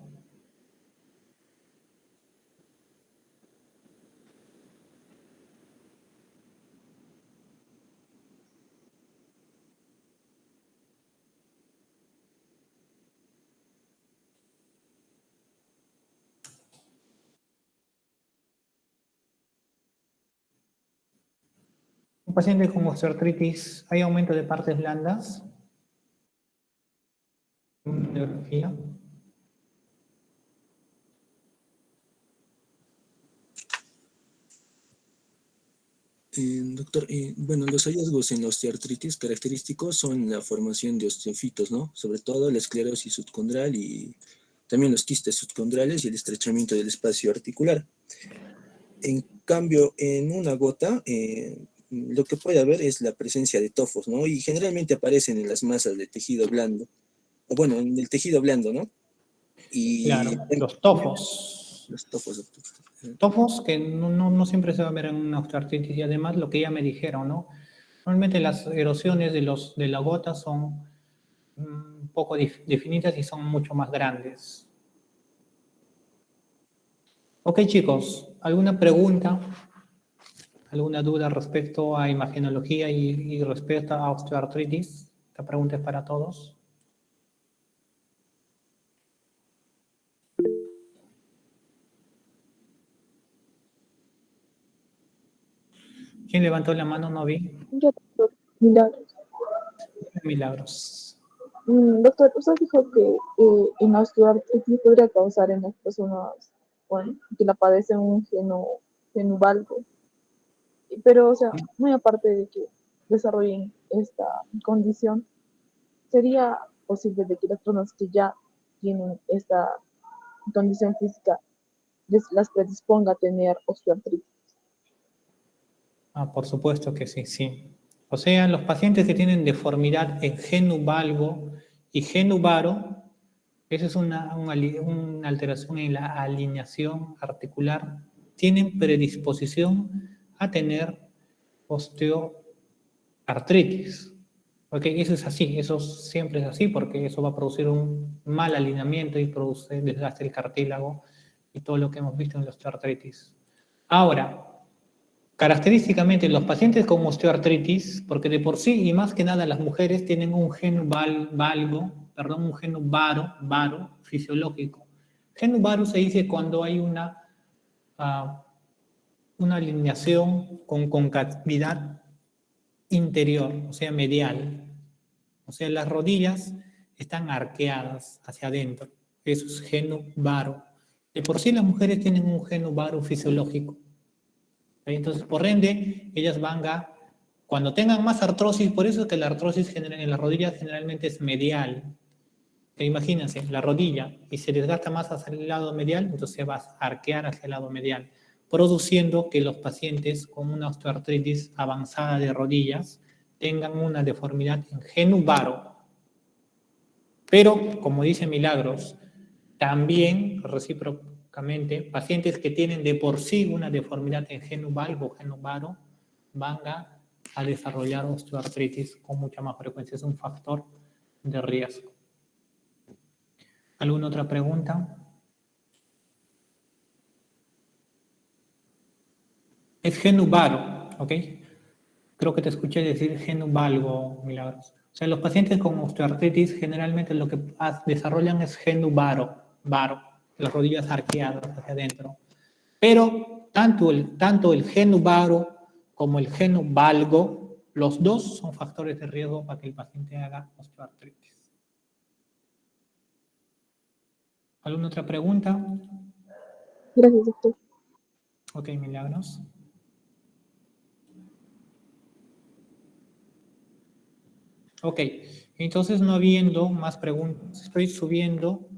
Un paciente con osteoartritis, ¿hay aumento de partes blandas? ¿Una radiografía? Doctor, bueno, los hallazgos en la osteoartritis característicos son la formación de osteofitos, ¿no? Sobre todo la esclerosis subcondral y también los quistes subcondrales y el estrechamiento del espacio articular. En cambio, en una gota, lo que puede haber es la presencia de tofos, ¿no? Y generalmente aparecen en las masas de tejido blando, o bueno, en el tejido blando, ¿no? Y Claro, los tofos. los tofos, doctor. Tofos que no siempre se va a ver en una osteoartritis y además lo que ya me dijeron, ¿no? Normalmente las erosiones de la gota son poco definidas y son mucho más grandes. Ok, chicos, ¿alguna pregunta? ¿Alguna duda respecto a imagenología y respecto a osteoartritis? Esta pregunta es para todos. ¿Quién levantó la mano? No vi. yo, doctor, milagros. Milagros. Doctor, usted dijo que en la osteoartritis podría causar en las personas, bueno, que la padecen un geno valgo. Pero, o sea, muy aparte de que desarrollen esta condición, sería posible de que las personas que ya tienen esta condición física las predisponga a tener osteoartritis? Por supuesto que sí, sí. O sea, los pacientes que tienen deformidad en genu valgo y genu varo, esa es una alteración en la alineación articular, tienen predisposición a tener osteoartritis. Ok, eso es así, eso siempre es así, porque eso va a producir un mal alineamiento y produce desgaste del cartílago y todo lo que hemos visto en la osteoartritis. Ahora, característicamente los pacientes con osteoartritis, porque de por sí y más que nada las mujeres tienen un geno un geno varo fisiológico. Geno varo se dice cuando hay una alineación con concavidad interior, o sea, medial. O sea, las rodillas están arqueadas hacia adentro. Eso es geno varo. De por sí las mujeres tienen un geno varo fisiológico. Entonces, por ende, ellas cuando tengan más artrosis, por eso es que la artrosis en las rodillas generalmente es medial. Imagínense, la rodilla, y se desgasta más hacia el lado medial, entonces se va a arquear hacia el lado medial, produciendo que los pacientes con una osteoartritis avanzada de rodillas tengan una deformidad en genu varo. Pero, como dice Milagros, también recíprocamente, pacientes que tienen de por sí una deformidad en genu valgo o genu varo van a desarrollar osteoartritis con mucha más frecuencia. Es un factor de riesgo. ¿Alguna otra pregunta? Es genu varo, ¿ok? Creo que te escuché decir genu valgo, Milagros. O sea, los pacientes con osteoartritis generalmente lo que desarrollan es genu varo, las rodillas arqueadas hacia adentro. Pero tanto el genu varo como el genu valgo, los dos son factores de riesgo para que el paciente haga osteoartritis. ¿Alguna otra pregunta? Gracias, doctor. Ok, Milagros. Ok, entonces no habiendo más preguntas, estoy subiendo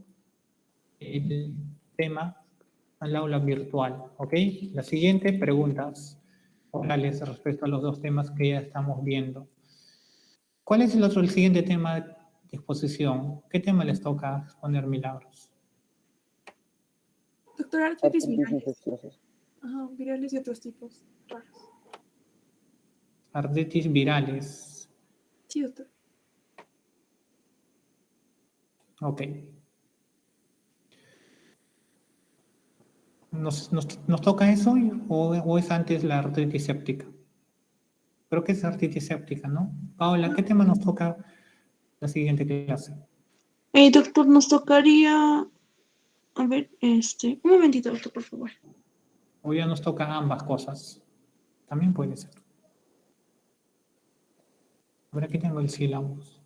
el tema al aula virtual, ¿ok? La siguiente, preguntas orales respecto a los dos temas que ya estamos viendo. ¿Cuál es el siguiente tema de exposición? ¿Qué tema les toca exponer, Milagros? Doctor, artritis Artritis virales. infecciosas. Ajá, virales y otros tipos raros. Artritis virales. Sí, doctor. Ok. ¿Nos toca eso o es antes la artritis séptica? Creo que es artritis séptica, ¿no? Paola, ¿qué tema nos toca la siguiente clase? Doctor, nos tocaría, a ver, un momentito, doctor, por favor. O ya nos toca ambas cosas. También puede ser. Ahora aquí tengo el sílabus.